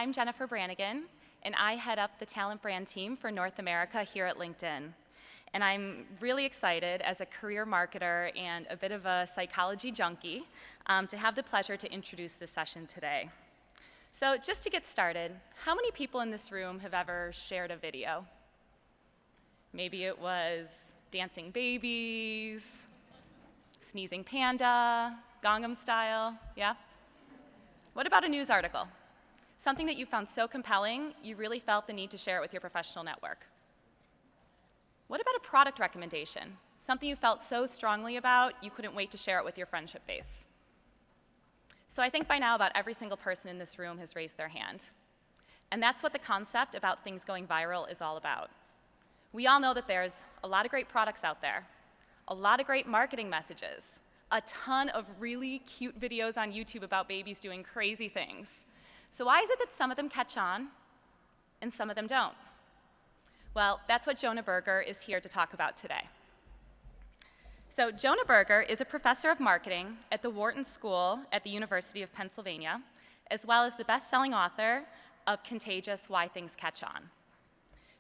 I'm Jennifer Brannigan, and I head up the talent brand team for North America here at LinkedIn. And I'm really excited as a career marketer and a bit of a psychology junkie to have the pleasure to introduce this session today. So just to get started, how many people in this room have ever shared a video? Maybe it was dancing babies, sneezing panda, Gangnam Style, yeah? What about a news article? Something that you found so compelling, you really felt the need to share it with your professional network. What about a product recommendation? Something you felt so strongly about, you couldn't wait to share it with your friendship base. So I think by now about every single person in this room has raised their hand. And that's what the concept about things going viral is all about. We all know that there's a lot of great products out there, a lot of great marketing messages, a ton of really cute videos on YouTube about babies doing crazy things. So why is it that some of them catch on and some of them don't? Well, that's what Jonah Berger is here to talk about today. So Jonah Berger is a professor of marketing at the Wharton School at the University of Pennsylvania, as well as the best-selling author of Contagious, Why Things Catch On.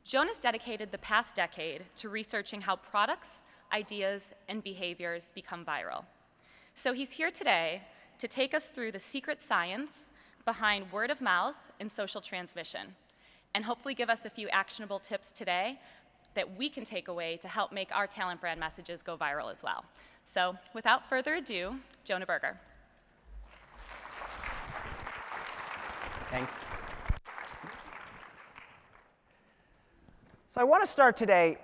Jonah's dedicated the past decade to researching how products, ideas, and behaviors become viral. So he's here today to take us through the secret science behind word of mouth and social transmission, and hopefully give us a few actionable tips today that we can take away to help make our talent brand messages go viral as well. So without further ado, Jonah Berger. Thanks. So I want to start today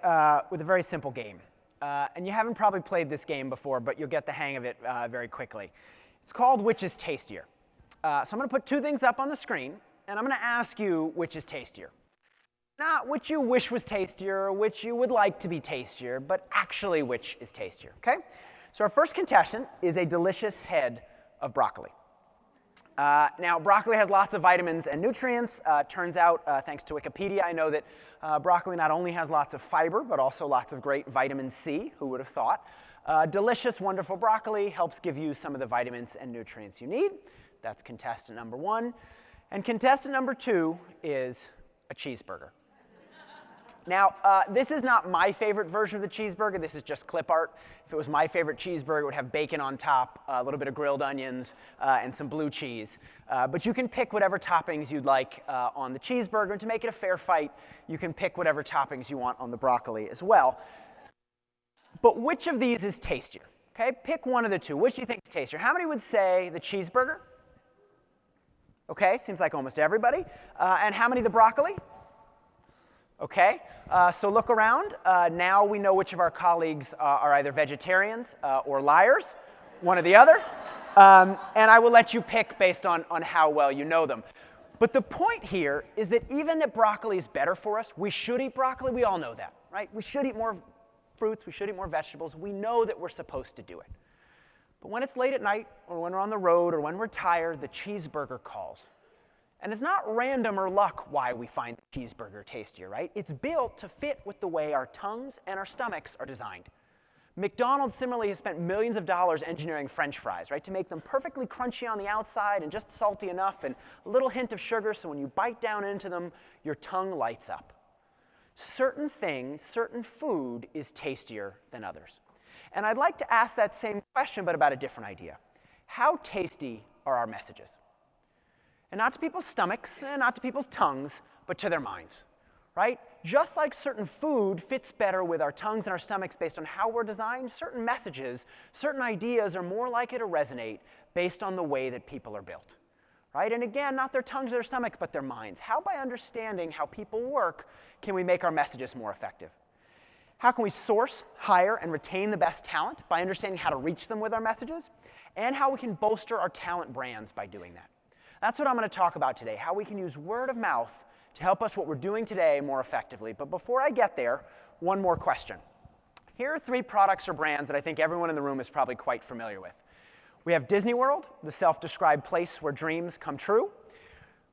with a very simple game. And you haven't probably played this game before, but you'll get the hang of it very quickly. It's called Which is Tastier? So I'm going to put two things up on the screen, and I'm going to ask you which is tastier. Not which you wish was tastier or which you would like to be tastier, but actually which is tastier, okay? So our first contestant is a delicious head of broccoli. Now, broccoli has lots of vitamins and nutrients. Turns out, thanks to Wikipedia, I know that broccoli not only has lots of fiber, but also lots of great vitamin C. Who would have thought? Delicious, wonderful broccoli helps give you some of the vitamins and nutrients you need. That's contestant number one. And contestant number two is a cheeseburger. Now, this is not my favorite version of the cheeseburger. This is just clip art. If it was my favorite cheeseburger, it would have bacon on top, a little bit of grilled onions, and some blue cheese. But you can pick whatever toppings you'd like on the cheeseburger. And to make it a fair fight, you can pick whatever toppings you want on the broccoli as well. But which of these is tastier? Okay, pick one of the two. Which do you think is tastier? How many would say the cheeseburger? Okay, seems like almost everybody. And how many the broccoli? Okay, so look around. Now we know which of our colleagues are either vegetarians or liars, one or the other. And I will let you pick based on how well you know them. But the point here is that even that broccoli is better for us, we should eat broccoli, we all know that, right? We should eat more fruits, we should eat more vegetables. We know that we're supposed to do it. But when it's late at night, or when we're on the road, or when we're tired, the cheeseburger calls. And it's not random or luck why we find the cheeseburger tastier, right? It's built to fit with the way our tongues and our stomachs are designed. McDonald's similarly has spent millions of dollars engineering French fries, right? To make them perfectly crunchy on the outside and just salty enough and a little hint of sugar so when you bite down into them, your tongue lights up. Certain things, certain food is tastier than others. And I'd like to ask that same question, but about a different idea. How tasty are our messages? And not to people's stomachs, and not to people's tongues, but to their minds, right? Just like certain food fits better with our tongues and our stomachs based on how we're designed, certain messages, certain ideas are more likely to resonate based on the way that people are built, right? And again, not their tongues or their stomach, but their minds. How by understanding how people work can we make our messages more effective? How can we source, hire, and retain the best talent by understanding how to reach them with our messages? And how we can bolster our talent brands by doing that. That's what I'm going to talk about today, how we can use word of mouth to help us what we're doing today more effectively. But before I get there, one more question. Here are three products or brands that I think everyone in the room is probably quite familiar with. We have Disney World, the self-described place where dreams come true.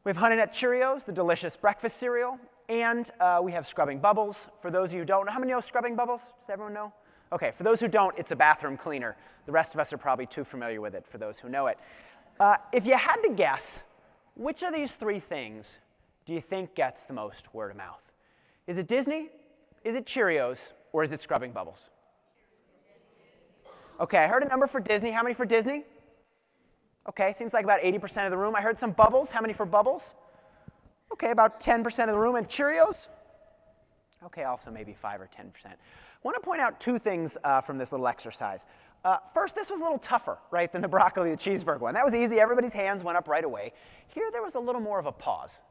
We have Honey Nut Cheerios, the delicious breakfast cereal. And we have Scrubbing Bubbles. For those of you who don't know, how many know Scrubbing Bubbles? Does everyone know? Okay, for those who don't, it's a bathroom cleaner. The rest of us are probably too familiar with it, for those who know it. If you had to guess, Which of these three things do you think gets the most word of mouth? Is it Disney, is it Cheerios, or is it scrubbing bubbles? Okay, I heard a number for Disney. How many for Disney? Okay, seems like about 80% of the room. I heard some bubbles. How many for bubbles? Okay, about 10% of the room. And Cheerios? Okay, also maybe 5 or 10%. I want to point out two things from this little exercise. First, this was a little tougher, right, than the broccoli and cheeseburger one. That was easy. Everybody's hands went up right away. Here, there was a little more of a pause.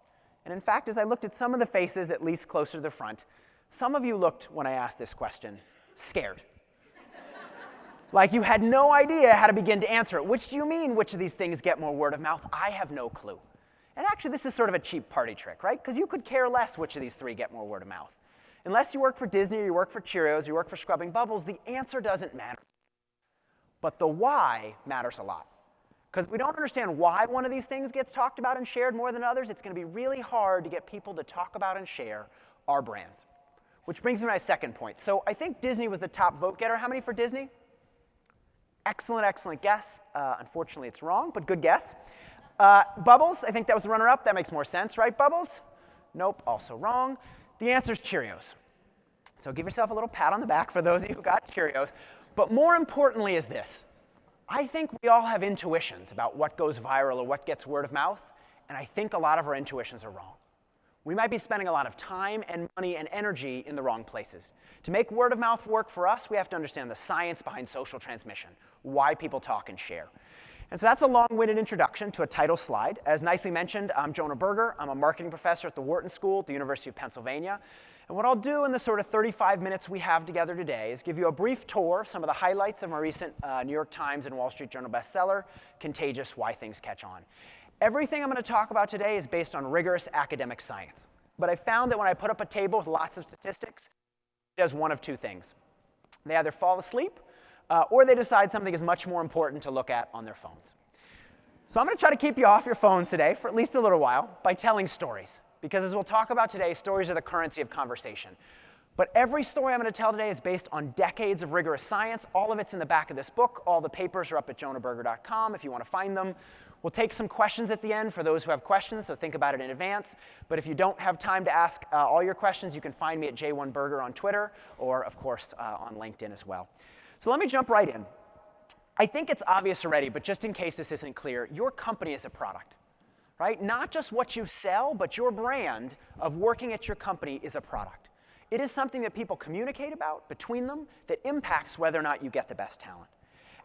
And in fact, as I looked at some of the faces, at least closer to the front, some of you looked, when I asked this question, scared. Like you had no idea how to begin to answer it. Which do you mean, which of these things get more word of mouth? I have no clue. And actually, this is sort of a cheap party trick, right? Because you could care less which of these three get more word of mouth. Unless you work for Disney, or you work for Cheerios, or you work for Scrubbing Bubbles, the answer doesn't matter. But the why matters a lot. Because if we don't understand why one of these things gets talked about and shared more than others, it's going to be really hard to get people to talk about and share our brands. Which brings me to my second point. So I think Disney was the top vote getter. How many for Disney? Excellent, excellent guess. Unfortunately, it's wrong, but good guess. Bubbles, I think that was the runner-up. That makes more sense, right, Bubbles? Nope, also wrong. The answer is Cheerios. So give yourself a little pat on the back for those of you who got Cheerios. But more importantly is this. I think we all have intuitions about what goes viral or what gets word of mouth, and I think a lot of our intuitions are wrong. We might be spending a lot of time and money and energy in the wrong places. To make word of mouth work for us, we have to understand the science behind social transmission, why people talk and share. And so that's a long-winded introduction to a title slide. As nicely mentioned, I'm Jonah Berger. I'm a marketing professor at the Wharton School at the University of Pennsylvania. And what I'll do in the sort of 35 minutes we have together today is give you a brief tour of some of the highlights of my recent New York Times and Wall Street Journal bestseller, Contagious: Why Things Catch On. Everything I'm going to talk about today is based on rigorous academic science. But I found that when I put up a table with lots of statistics, it does one of two things. They either fall asleep, or they decide something is much more important to look at on their phones. So I'm going to try to keep you off your phones today for at least a little while by telling stories. Because as we'll talk about today, stories are the currency of conversation. But every story I'm going to tell today is based on decades of rigorous science. All of it's in the back of this book. All the papers are up at jonahberger.com if you want to find them. We'll take some questions at the end for those who have questions, so think about it in advance. But if you don't have time to ask all your questions, you can find me at J1Berger on Twitter or, of course, on LinkedIn as well. So let me jump right in. I think it's obvious already, but just in case this isn't clear, your company is a product, right? Not just what you sell, but your brand of working at your company is a product. It is something that people communicate about between them that impacts whether or not you get the best talent.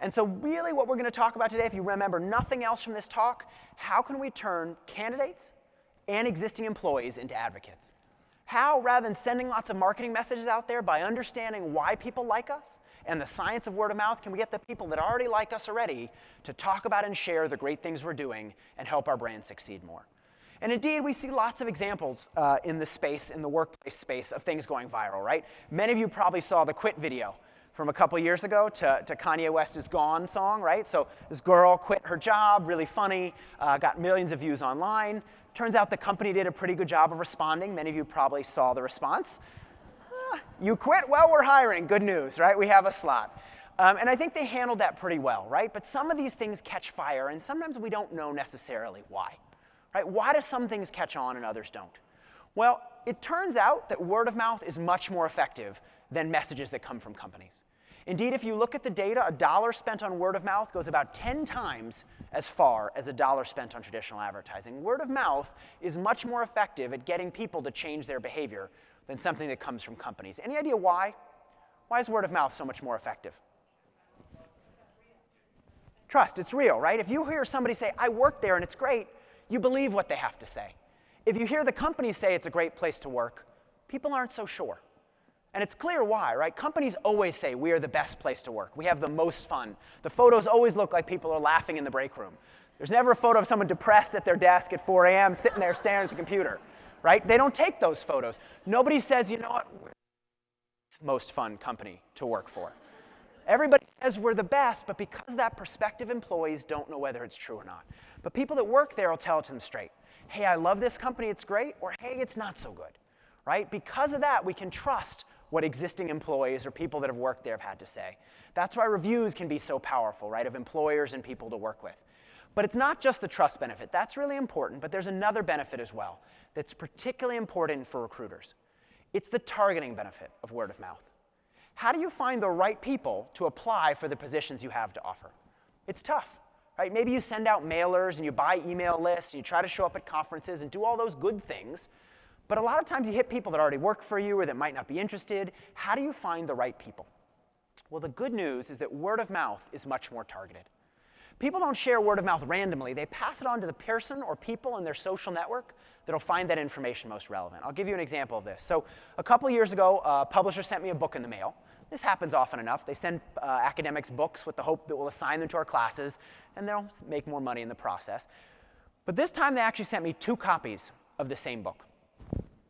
And so really what we're going to talk about today, if you remember nothing else from this talk, how can we turn candidates and existing employees into advocates? How, rather than sending lots of marketing messages out there, by understanding why people like us and the science of word of mouth, can we get the people that already like us already to talk about and share the great things we're doing and help our brand succeed more? And indeed, we see lots of examples in this space, in the workplace space, of things going viral, right? Many of you probably saw the Quit video from a couple years ago to Kanye West's Gone song, right? So this girl quit her job, really funny, got millions of views online. Turns out the company did a pretty good job of responding. Many of you probably saw the response. You quit? Well, we're hiring. Good news, right? We have a slot. And I think they handled that pretty well, right? But some of these things catch fire, and sometimes we don't know necessarily why. Right? Why do some things catch on and others don't? Well, it turns out that word of mouth is much more effective than messages that come from companies. Indeed, if you look at the data, $1 spent on word of mouth goes about 10 times as far as $1 spent on traditional advertising. Word of mouth is much more effective at getting people to change their behavior than something that comes from companies. Any idea why? Why is word of mouth so much more effective? Trust, it's real, right? If you hear somebody say, I work there and it's great, you believe what they have to say. If you hear the company say it's a great place to work, people aren't so sure. And it's clear why, right? Companies always say we are the best place to work. We have the most fun. The photos always look like people are laughing in the break room. There's never a photo of someone depressed at their desk at 4 a.m. sitting there staring at the computer, right? They don't take those photos. Nobody says, you know what, we're the most fun company to work for. Everybody says we're the best, but because of that perspective, employees don't know whether it's true or not. But people that work there will tell it to them straight. Hey, I love this company, it's great, or hey, it's not so good, right? Because of that, we can trust what existing employees or people that have worked there have had to say. That's why reviews can be so powerful, right, of employers and people to work with. But it's not just the trust benefit. That's really important, but there's another benefit as well that's particularly important for recruiters. It's the targeting benefit of word of mouth. How do you find the right people to apply for the positions you have to offer? It's tough, right? Maybe you send out mailers and you buy email lists and you try to show up at conferences and do all those good things, but a lot of times you hit people that already work for you or that might not be interested. How do you find the right people? Well, the good news is that word of mouth is much more targeted. People don't share word of mouth randomly. They pass it on to the person or people in their social network that'll find that information most relevant. I'll give you an example of this. So a couple years ago, a publisher sent me a book in the mail. This happens often enough. They send academics books with the hope that we'll assign them to our classes, and they'll make more money in the process. But this time, they actually sent me 2 copies of the same book.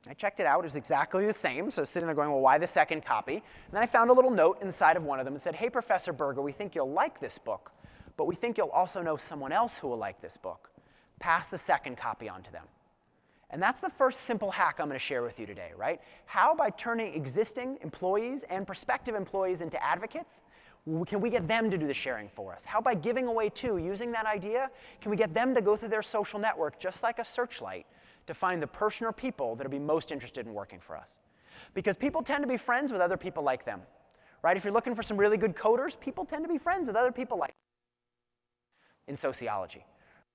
I checked it out. It was exactly the same. So I was sitting there going, well, why the second copy? And then I found a little note inside of one of them that said, hey, Professor Berger, we think you'll like this book, but we think you'll also know someone else who will like this book. Pass the second copy on to them. And that's the first simple hack I'm going to share with you today, right? How, by turning existing employees and prospective employees into advocates, can we get them to do the sharing for us? How, by giving away to, using that idea, can we get them to go through their social network just like a searchlight to find the person or people that will be most interested in working for us? Because people tend to be friends with other people like them, right? If you're looking for some really good coders, people tend to be friends with other people like them in sociology.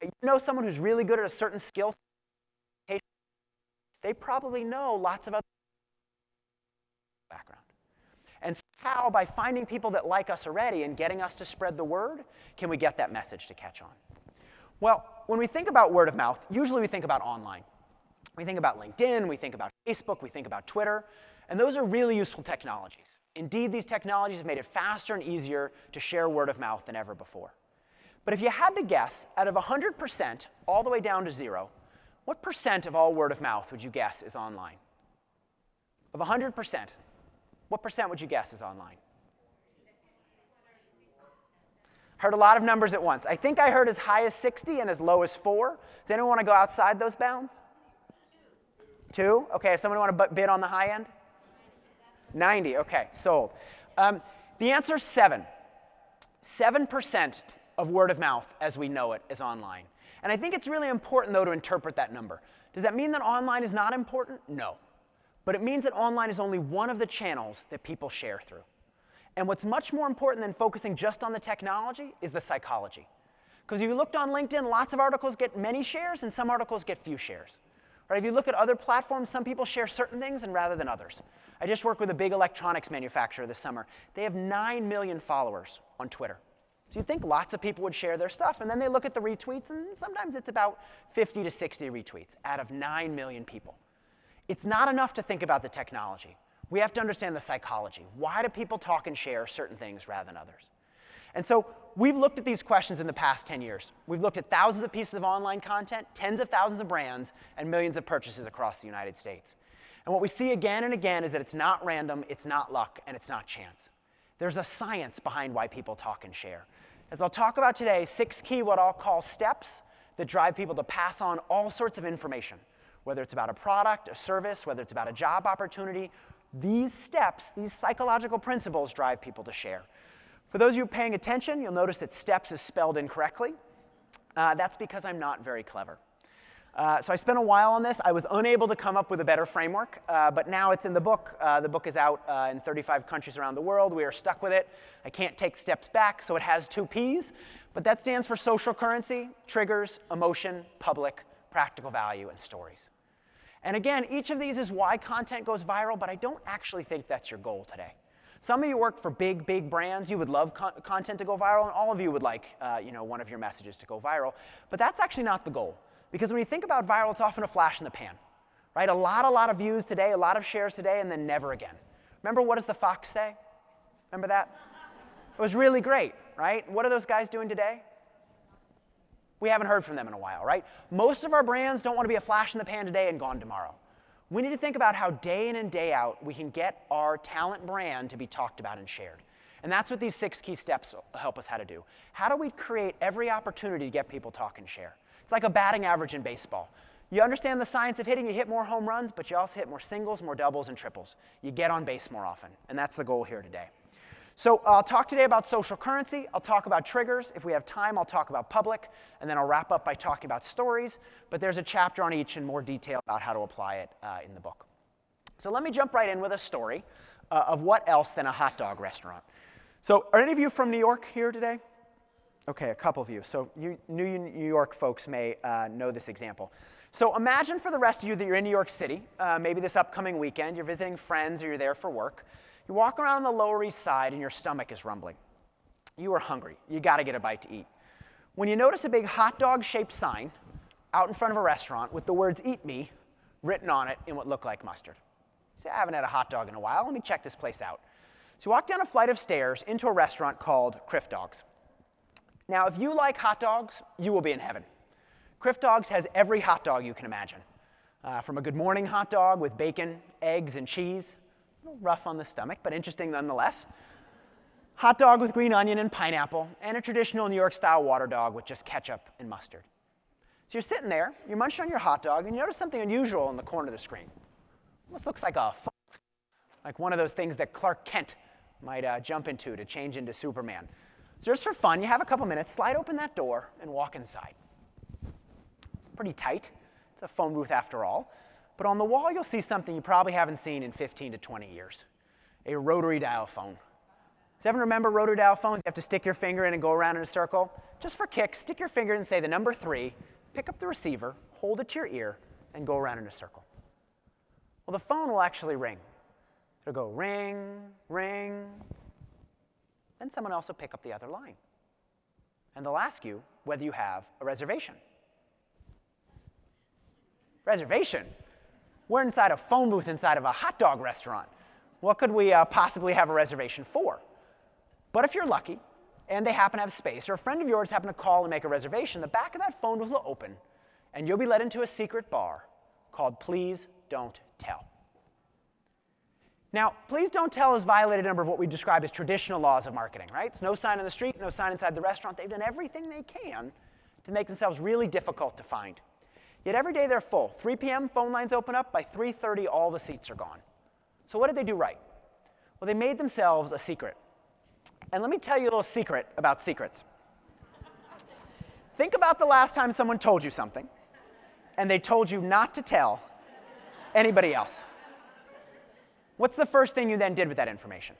You know someone who's really good at a certain skill, they probably know lots of other background. And so how, by finding people that like us already and getting us to spread the word, can we get that message to catch on? Well, when we think about word of mouth, usually we think about online. We think about LinkedIn, we think about Facebook, we think about Twitter, and those are really useful technologies. Indeed, these technologies have made it faster and easier to share word of mouth than ever before. But if you had to guess, out of 100% all the way down to 0, what percent of all word of mouth would you guess is online? Of 100%, what percent would you guess is online? Heard a lot of numbers at once. I think I heard as high as 60 and as low as 4. Does anyone want to go outside those bounds? 2? Okay, someone want to bid on the high end? 90, okay, sold. The answer is 7. 7% of word of mouth as we know it is online. And I think it's really important, though, to interpret that number. Does that mean that online is not important? No. But it means that online is only one of the channels that people share through. And what's much more important than focusing just on the technology is the psychology. Because if you looked on LinkedIn, lots of articles get many shares and some articles get few shares. Right? If you look at other platforms, some people share certain things and rather than others. I just worked with a big electronics manufacturer this summer. They have 9 million followers on Twitter. So you'd think lots of people would share their stuff, and then they look at the retweets, and sometimes it's about 50 to 60 retweets out of 9 million people. It's not enough to think about the technology. We have to understand the psychology. Why do people talk and share certain things rather than others? And so we've looked at these questions in the past 10 years. We've looked at thousands of pieces of online content, tens of thousands of brands, and millions of purchases across the United States. And what we see again and again is that it's not random, it's not luck, and it's not chance. There's a science behind why people talk and share. As I'll talk about today, 6 key what I'll call steps that drive people to pass on all sorts of information, whether it's about a product, a service, whether it's about a job opportunity. These steps, these psychological principles drive people to share. For those of you paying attention, you'll notice that steps is spelled incorrectly. That's because I'm not very clever. So I spent a while on this. I was unable to come up with a better framework, but now it's in the book. The book is out in 35 countries around the world. We are stuck with it. I can't take steps back, so it has 2 Ps, but that stands for social currency, triggers, emotion, public, practical value, and stories. And again, each of these is why content goes viral, but I don't actually think that's your goal today. Some of you work for big, big brands. You would love content to go viral, and all of you would like one of your messages to go viral, but that's actually not the goal. Because when you think about viral, it's often a flash in the pan, right? A lot of views today, a lot of shares today, and then never again. Remember, what does the fox say? Remember that? It was really great, right? What are those guys doing today? We haven't heard from them in a while, right? Most of our brands don't want to be a flash in the pan today and gone tomorrow. We need to think about how day in and day out we can get our talent brand to be talked about and shared. And that's what these 6 key steps help us how to do. How do we create every opportunity to get people talk and share? It's like a batting average in baseball. You understand the science of hitting, you hit more home runs, but you also hit more singles, more doubles, and triples. You get on base more often, and that's the goal here today. So I'll talk today about social currency. I'll talk about triggers. If we have time, I'll talk about public. And then I'll wrap up by talking about stories. But there's a chapter on each in more detail about how to apply it in the book. So let me jump right in with a story of what else than a hot dog restaurant. So are any of you from New York here today? OK, a couple of you. So you New York folks may know this example. So imagine for the rest of you that you're in New York City, maybe this upcoming weekend. You're visiting friends or you're there for work. You walk around on the Lower East Side and your stomach is rumbling. You are hungry. You got to get a bite to eat. When you notice a big hot dog-shaped sign out in front of a restaurant with the words "Eat Me" written on it in what looked like mustard. You say, I haven't had a hot dog in a while. Let me check this place out. So you walk down a flight of stairs into a restaurant called Criff Dogs. Now, if you like hot dogs, you will be in heaven. Criff Dogs has every hot dog you can imagine. From a good morning hot dog with bacon, eggs, and cheese, a little rough on the stomach, but interesting nonetheless. Hot dog with green onion and pineapple, and a traditional New York-style water dog with just ketchup and mustard. So you're sitting there, you're munching on your hot dog, and you notice something unusual in the corner of the screen. Almost looks like a phone, like one of those things that Clark Kent might jump into to change into Superman. So just for fun, you have a couple minutes, slide open that door and walk inside. It's pretty tight. It's a phone booth after all. But on the wall, you'll see something you probably haven't seen in 15 to 20 years, a rotary dial phone. Does everyone remember rotary dial phones? You have to stick your finger in and go around in a circle. Just for kicks, stick your finger in and say the number 3, pick up the receiver, hold it to your ear, and go around in a circle. Well, the phone will actually ring. It'll go ring, ring. Then someone else will pick up the other line. And they'll ask you whether you have a reservation. Reservation? We're inside a phone booth inside of a hot dog restaurant. What could we possibly have a reservation for? But if you're lucky, and they happen to have space, or a friend of yours happen to call and make a reservation, the back of that phone booth will open, and you'll be led into a secret bar called Please Don't Tell. Now, Please Don't Tell has violated a number of what we describe as traditional laws of marketing, right? It's no sign on the street, no sign inside the restaurant. They've done everything they can to make themselves really difficult to find. Yet every day they're full. 3 p.m., phone lines open up. By 3:30, all the seats are gone. So what did they do right? Well, they made themselves a secret. And let me tell you a little secret about secrets. Think about the last time someone told you something, and they told you not to tell anybody else. What's the first thing you then did with that information?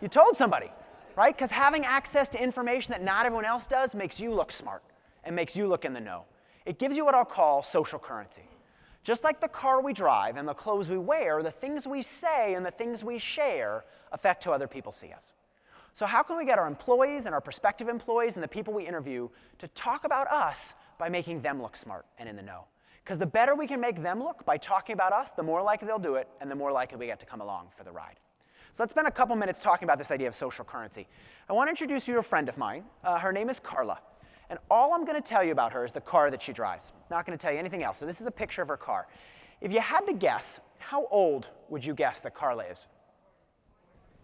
You told somebody, right? Because having access to information that not everyone else does makes you look smart and makes you look in the know. It gives you what I'll call social currency. Just like the car we drive and the clothes we wear, the things we say and the things we share affect how other people see us. So how can we get our employees and our prospective employees and the people we interview to talk about us by making them look smart and in the know? Because the better we can make them look by talking about us, the more likely they'll do it, and the more likely we get to come along for the ride. So let's spend a couple minutes talking about this idea of social currency. I want to introduce you to a friend of mine. Her name is Carla. And all I'm going to tell you about her is the car that she drives. I'm not going to tell you anything else. So this is a picture of her car. If you had to guess, how old would you guess that Carla is?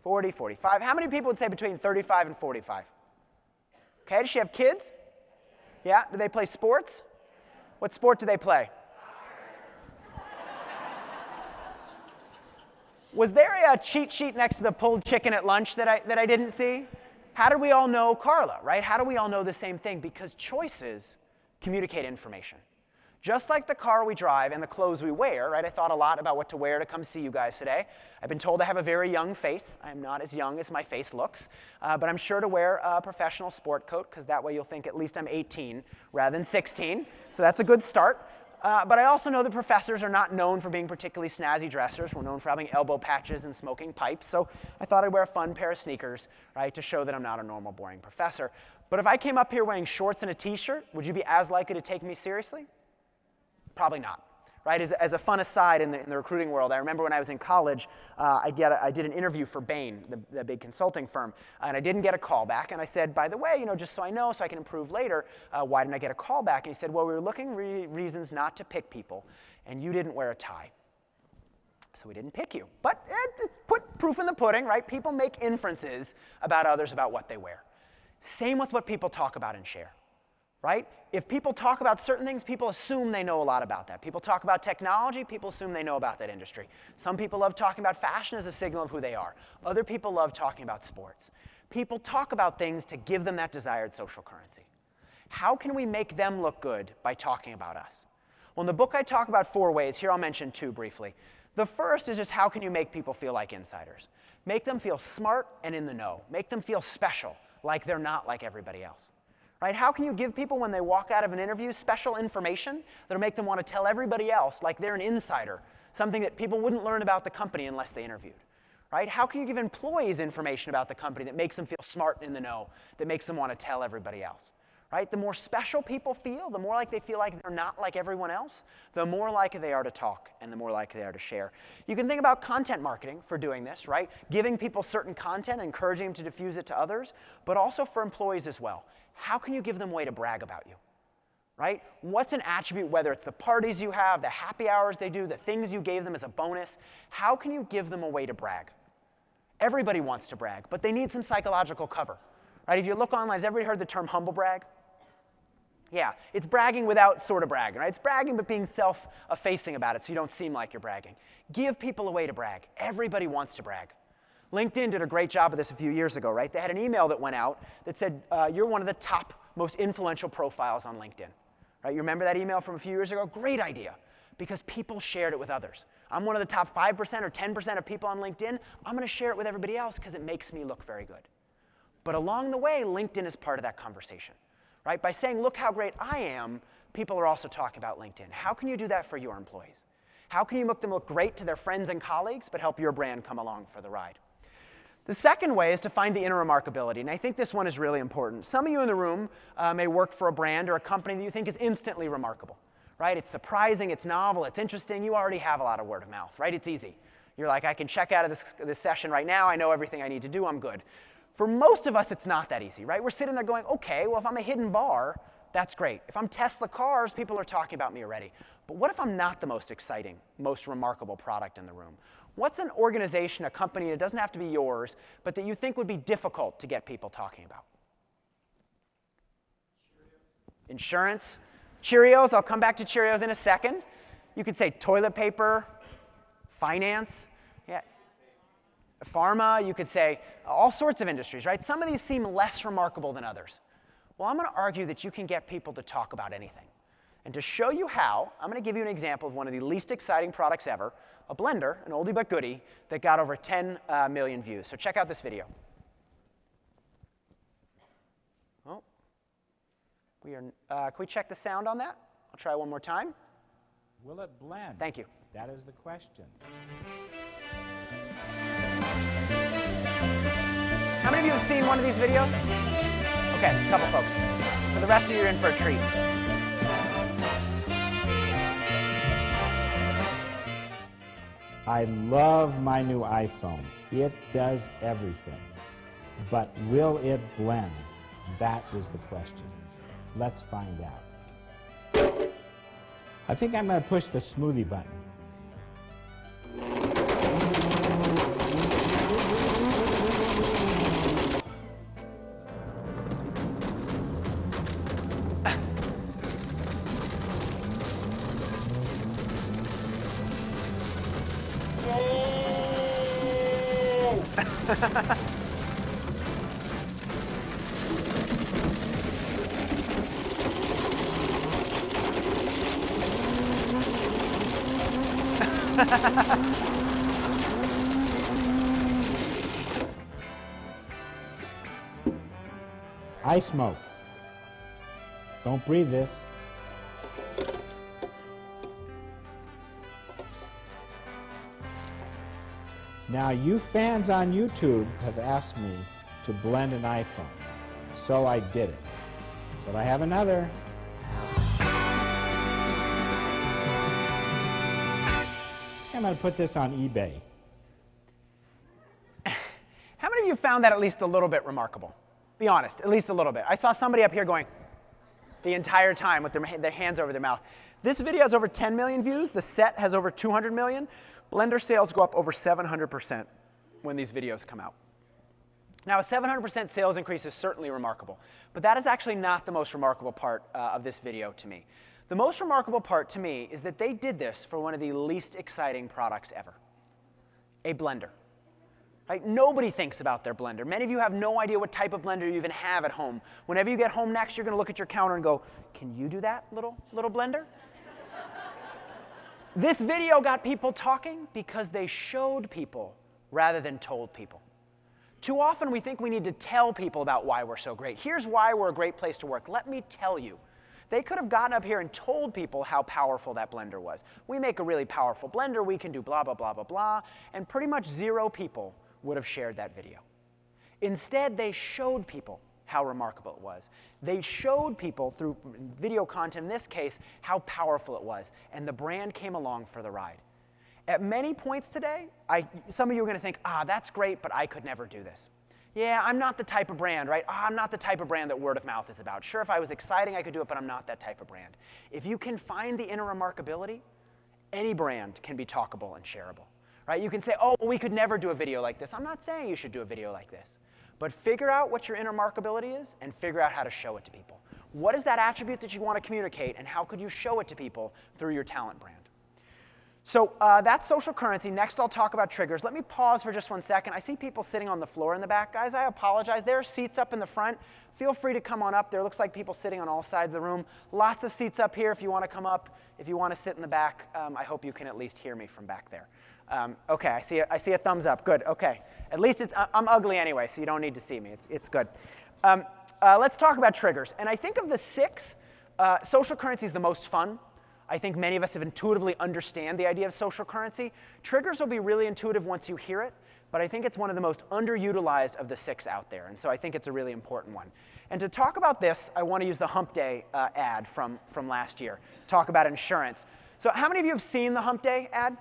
40, 45. How many people would say between 35 and 45? Okay, does she have kids? Yeah, do they play sports? What sport do they play? Was there a cheat sheet next to the pulled chicken at lunch that I didn't see? How do we all know Carla, right? How do we all know the same thing? Because choices communicate information. Just like the car we drive and the clothes we wear, right? I thought a lot about what to wear to come see you guys today. I've been told I have a very young face. I'm not as young as my face looks, but I'm sure to wear a professional sport coat, because that way you'll think at least I'm 18 rather than 16. So that's a good start. But I also know that professors are not known for being particularly snazzy dressers. We're known for having elbow patches and smoking pipes. So I thought I'd wear a fun pair of sneakers, right, to show that I'm not a normal, boring professor. But if I came up here wearing shorts and a T-shirt, would you be as likely to take me seriously? Probably not, right? As a fun aside in the recruiting world, I remember when I was in college, I did an interview for Bain, the big consulting firm, and I didn't get a call back. And I said, by the way, just so I know, so I can improve later, why didn't I get a call back? And he said, well, we were looking reasons not to pick people, and you didn't wear a tie. So we didn't pick you. But put proof in the pudding, right? People make inferences about others about what they wear. Same with what people talk about and share. right? If people talk about certain things, people assume they know a lot about that. People talk about technology, people assume they know about that industry. Some people love talking about fashion as a signal of who they are. Other people love talking about sports. People talk about things to give them that desired social currency. How can we make them look good by talking about us? Well, in the book I talk about 4 ways. Here I'll mention 2 briefly. The first is just how can you make people feel like insiders? Make them feel smart and in the know. Make them feel special, like they're not like everybody else. Right? How can you give people, when they walk out of an interview, special information that'll make them want to tell everybody else like they're an insider, something that people wouldn't learn about the company unless they interviewed? Right? How can you give employees information about the company that makes them feel smart and in the know, that makes them want to tell everybody else? Right? The more special people feel, the more like they feel like they're not like everyone else, the more likely they are to talk and the more likely they are to share. You can think about content marketing for doing this, right? Giving people certain content, encouraging them to diffuse it to others, but also for employees as well. How can you give them a way to brag about you? Right? What's an attribute, whether it's the parties you have, the happy hours they do, the things you gave them as a bonus, how can you give them a way to brag? Everybody wants to brag, but they need some psychological cover. Right? If you look online, has everybody heard the term humble brag? Yeah, it's bragging without sort of bragging, right? It's bragging but being self-effacing about it so you don't seem like you're bragging. Give people a way to brag. Everybody wants to brag. LinkedIn did a great job of this a few years ago, right? They had an email that went out that said, you're one of the top, most influential profiles on LinkedIn. Right? You remember that email from a few years ago? Great idea, because people shared it with others. I'm one of the top 5% or 10% of people on LinkedIn. I'm going to share it with everybody else because it makes me look very good. But along the way, LinkedIn is part of that conversation. Right? By saying, look how great I am, people are also talking about LinkedIn. How can you do that for your employees? How can you make them look great to their friends and colleagues, but help your brand come along for the ride? The second way is to find the inner remarkability, and I think this one is really important. Some of you in the room may work for a brand or a company that you think is instantly remarkable. Right? It's surprising, it's novel, it's interesting. You already have a lot of word of mouth. Right? It's easy. You're like, I can check out of this session right now. I know everything I need to do. I'm good. For most of us, it's not that easy, right? We're sitting there going, okay, well, if I'm a hidden bar, that's great. If I'm Tesla cars, people are talking about me already. But what if I'm not the most exciting, most remarkable product in the room? What's an organization, a company that doesn't have to be yours, but that you think would be difficult to get people talking about? Insurance. Cheerios, I'll come back to Cheerios in a second. You could say toilet paper, finance. Yeah. Pharma, you could say all sorts of industries, right? Some of these seem less remarkable than others. Well, I'm going to argue that you can get people to talk about anything. And to show you how, I'm going to give you an example of one of the least exciting products ever, a blender, an oldie but goodie, that got over 10 million views. So check out this video. Oh, can we check the sound on that? I'll try one more time. Will it blend? Thank you. That is the question. How many of you have seen one of these videos? Okay, a couple folks. For the rest of you, you're in for a treat. I love my new iPhone. It does everything. But will it blend? That is the question. Let's find out. I think I'm going to push the smoothie button. I smoke. Don't breathe this. Now, you fans on YouTube have asked me to blend an iPhone, so I did it. But I have another. I'm going to put this on eBay. How many of you found that at least a little bit remarkable? Be honest, at least a little bit. I saw somebody up here going the entire time with their hands over their mouth. This video has over 10 million views. The set has over 200 million. Blender sales go up over 700% when these videos come out. Now, a 700% sales increase is certainly remarkable, But that is actually not the most remarkable part of this video to me. The most remarkable part to me is that they did this for one of the least exciting products ever, a blender. Right? Nobody thinks about their blender. Many of you have no idea what type of blender you even have at home. Whenever you get home next, you're going to look at your counter and go, can you do that, little blender? This video got people talking because they showed people rather than told people. Too often we think we need to tell people about why we're so great. Here's why we're a great place to work. Let me tell you. They could have gotten up here and told people how powerful that blender was. We make a really powerful blender. We can do blah, blah, blah, blah, blah. And pretty much 0 people would have shared that video. Instead, they showed people how remarkable it was. They showed people through video content, in this case, how powerful it was. And the brand came along for the ride. At many points today, some of you are going to think, that's great, but I could never do this. Yeah, I'm not the type of brand, right? I'm not the type of brand that word of mouth is about. Sure, if I was exciting, I could do it, but I'm not that type of brand. If you can find the inner remarkability, any brand can be talkable and shareable. Right? You can say, oh, we could never do a video like this. I'm not saying you should do a video like this. But figure out what your inner remarkability is and figure out how to show it to people. What is that attribute that you want to communicate, and how could you show it to people through your talent brand? So that's social currency. Next, I'll talk about triggers. Let me pause for just 1 second. I see people sitting on the floor in the back. Guys, I apologize. There are seats up in the front. Feel free to come on up. There looks like people sitting on all sides of the room. Lots of seats up here if you want to come up. If you want to sit in the back, I hope you can at least hear me from back there. OK, I see a thumbs up. Good, OK. At least I'm ugly anyway, so you don't need to see me. It's good. Let's talk about triggers. And I think of the 6, social currency is the most fun. I think many of us have intuitively understand the idea of social currency. Triggers will be really intuitive once you hear it, but I think it's one of the most underutilized of the 6 out there. And so I think it's a really important one. And to talk about this, I want to use the Hump Day ad from last year. Talk about insurance. So how many of you have seen the Hump Day ad?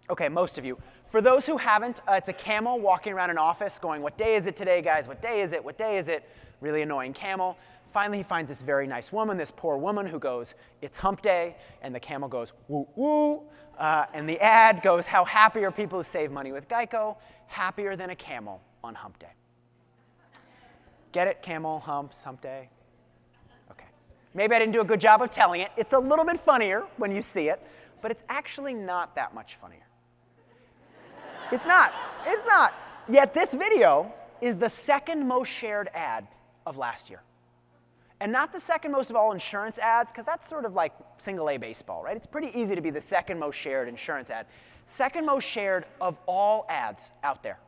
OK, most of you. For those who haven't, it's a camel walking around an office going, what day is it today, guys? What day is it? What day is it? Really annoying camel. Finally, he finds this very nice woman, this poor woman, who goes, it's Hump Day. And the camel goes, woo, woo. And the ad goes, how happy are people who save money with Geico? Happier than a camel on Hump Day. Get it? Camel, humps, Hump Day. OK. Maybe I didn't do a good job of telling it. It's a little bit funnier when you see it, but it's actually not that much funnier. It's not. It's not. Yet this video is the 2nd most shared ad of last year. And not the 2nd most of all insurance ads, because that's sort of like single A baseball, right? It's pretty easy to be the 2nd most shared insurance ad. 2nd most shared of all ads out there.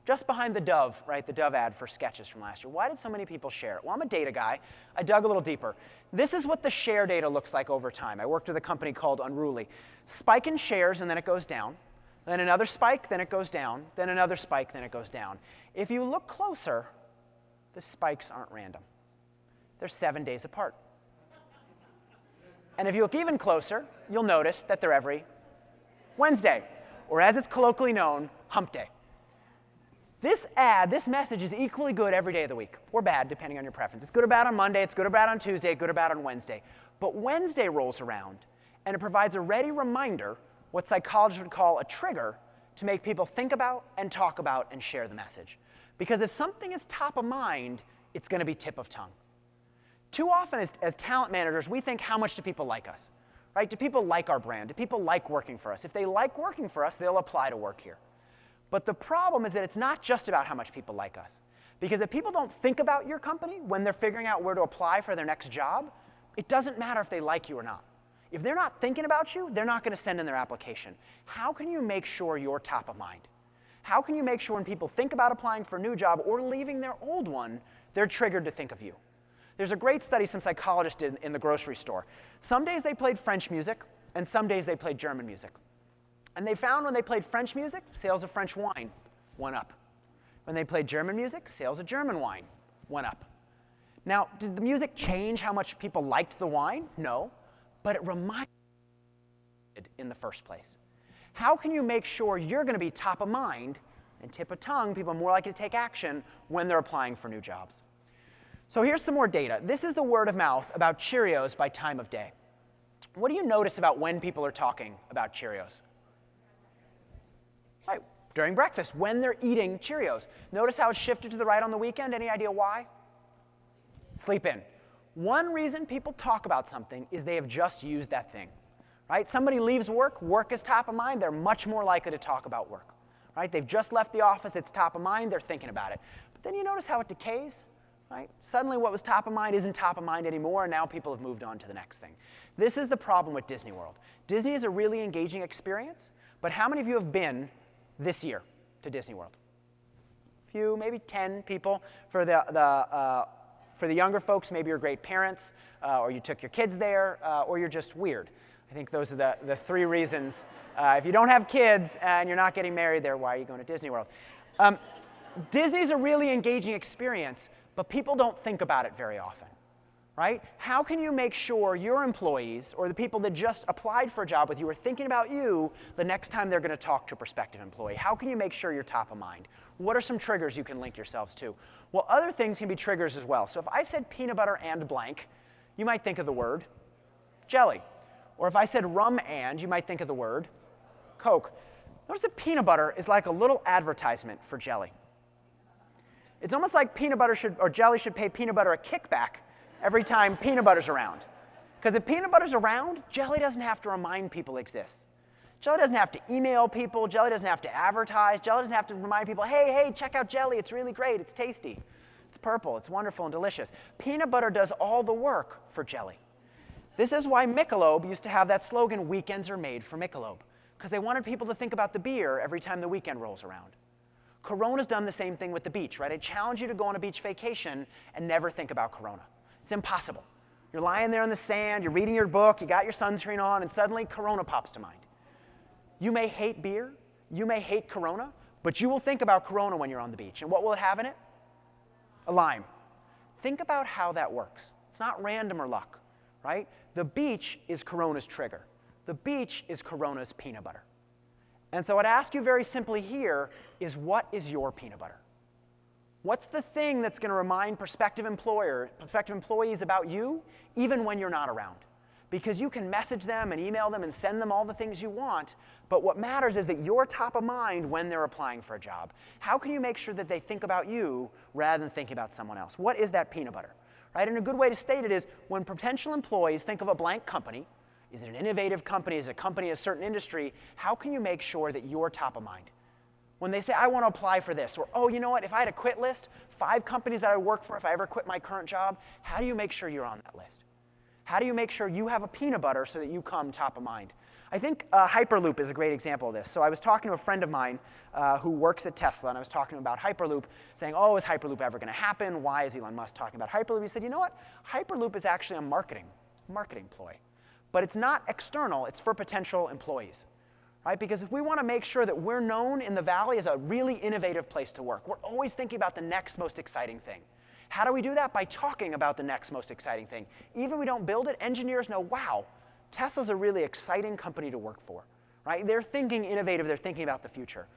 Just behind the Dove, right? The Dove ad for sketches from last year. Why did so many people share it? Well, I'm a data guy. I dug a little deeper. This is what the share data looks like over time. I worked with a company called Unruly. Spike in shares, and then it goes down. Then another spike, then it goes down. Then another spike, then it goes down. If you look closer, the spikes aren't random. They're 7 days apart. And if you look even closer, you'll notice that they're every Wednesday, or as it's colloquially known, Hump Day. This ad, this message is equally good every day of the week, or bad, depending on your preference. It's good or bad on Monday, it's good or bad on Tuesday, good or bad on Wednesday. But Wednesday rolls around, and it provides a ready reminder, what psychologists would call a trigger, to make people think about and talk about and share the message. Because if something is top of mind, it's going to be tip of tongue. Too often as talent managers, we think, how much do people like us? Right? Do people like our brand? Do people like working for us? If they like working for us, they'll apply to work here. But the problem is that it's not just about how much people like us. Because if people don't think about your company when they're figuring out where to apply for their next job, it doesn't matter if they like you or not. If they're not thinking about you, they're not going to send in their application. How can you make sure you're top of mind? How can you make sure when people think about applying for a new job or leaving their old one, they're triggered to think of you? There's a great study some psychologists did in the grocery store. Some days they played French music, and some days they played German music. And they found when they played French music, sales of French wine went up. When they played German music, sales of German wine went up. Now, did the music change how much people liked the wine? No, but it reminded in the first place. How can you make sure you're going to be top of mind and tip of tongue, people are more likely to take action when they're applying for new jobs? So here's some more data. This is the word of mouth about Cheerios by time of day. What do you notice about when people are talking about Cheerios? Right, during breakfast, when they're eating Cheerios. Notice how it's shifted to the right on the weekend? Any idea why? Sleep in. One reason people talk about something is they have just used that thing. Right? Somebody leaves work, work is top of mind, they're much more likely to talk about work. Right? They've just left the office, it's top of mind, they're thinking about it. But then you notice how it decays. Right? Suddenly what was top of mind isn't top of mind anymore, and now people have moved on to the next thing. This is the problem with Disney World. Disney is a really engaging experience, but how many of you have been this year to Disney World? A few, maybe 10 people. For the younger folks, maybe you're great parents, or you took your kids there, or you're just weird. I think those are the three reasons. If you don't have kids and you're not getting married there, why are you going to Disney World? Disney's a really engaging experience, but people don't think about it very often, right? How can you make sure your employees or the people that just applied for a job with you are thinking about you the next time they're going to talk to a prospective employee? How can you make sure you're top of mind? What are some triggers you can link yourselves to? Well, other things can be triggers as well. So if I said peanut butter and blank, you might think of the word jelly. Or if I said rum and, you might think of the word Coke. Notice that peanut butter is like a little advertisement for jelly. It's almost like peanut butter or jelly should pay peanut butter a kickback every time peanut butter's around. Because if peanut butter's around, jelly doesn't have to remind people it exists. Jelly doesn't have to email people. Jelly doesn't have to advertise. Jelly doesn't have to remind people, hey, check out jelly. It's really great. It's tasty. It's purple. It's wonderful and delicious. Peanut butter does all the work for jelly. This is why Michelob used to have that slogan, weekends are made for Michelob, because they wanted people to think about the beer every time the weekend rolls around. Corona's done the same thing with the beach, right? I challenge you to go on a beach vacation and never think about Corona. It's impossible. You're lying there in the sand, you're reading your book, you got your sunscreen on, and suddenly Corona pops to mind. You may hate beer, you may hate Corona, but you will think about Corona when you're on the beach. And what will it have in it? A lime. Think about how that works. It's not random or luck, right? The beach is Corona's trigger. The beach is Corona's peanut butter. And so I'd ask you very simply here is, what is your peanut butter? What's the thing that's going to remind prospective employees about you, even when you're not around? Because you can message them and email them and send them all the things you want, but what matters is that you're top of mind when they're applying for a job. How can you make sure that they think about you rather than thinking about someone else? What is that peanut butter? Right? And a good way to state it is, when potential employees think of a blank company, is it an innovative company, is it a company in a certain industry, how can you make sure that you're top of mind? When they say, I want to apply for this, or, oh, you know what, if I had a quit list, 5 companies that I work for if I ever quit my current job, how do you make sure you're on that list? How do you make sure you have a peanut butter so that you come top of mind? I think Hyperloop is a great example of this. So I was talking to a friend of mine who works at Tesla, and I was talking about Hyperloop, saying, oh, is Hyperloop ever going to happen? Why is Elon Musk talking about Hyperloop? He said, you know what? Hyperloop is actually a marketing ploy. But it's not external, it's for potential employees. Right? Because if we want to make sure that we're known in the Valley as a really innovative place to work, we're always thinking about the next most exciting thing. How do we do that? By talking about the next most exciting thing. Even if we don't build it, engineers know, wow, Tesla's a really exciting company to work for. Right? They're thinking innovative, they're thinking about the future.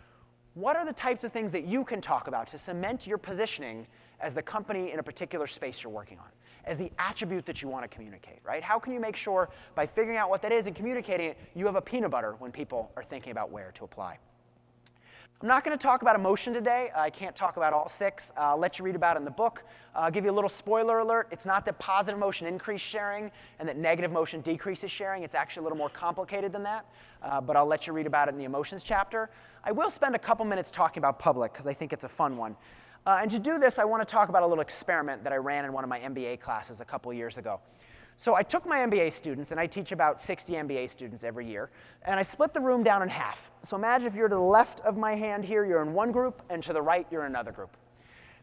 What are the types of things that you can talk about to cement your positioning as the company in a particular space you're working on, as the attribute that you want to communicate, right? How can you make sure, by figuring out what that is and communicating it, you have a peanut butter when people are thinking about where to apply? I'm not going to talk about emotion today. I can't talk about all 6. I'll let you read about it in the book. I'll give you a little spoiler alert. It's not that positive emotion increases sharing and that negative emotion decreases sharing. It's actually a little more complicated than that, but I'll let you read about it in the emotions chapter. I will spend a couple minutes talking about public because I think it's a fun one. And to do this, I want to talk about a little experiment that I ran in one of my MBA classes a couple years ago. So I took my MBA students, and I teach about 60 MBA students every year, and I split the room down in half. So imagine if you're to the left of my hand here, you're in one group, and to the right, you're in another group.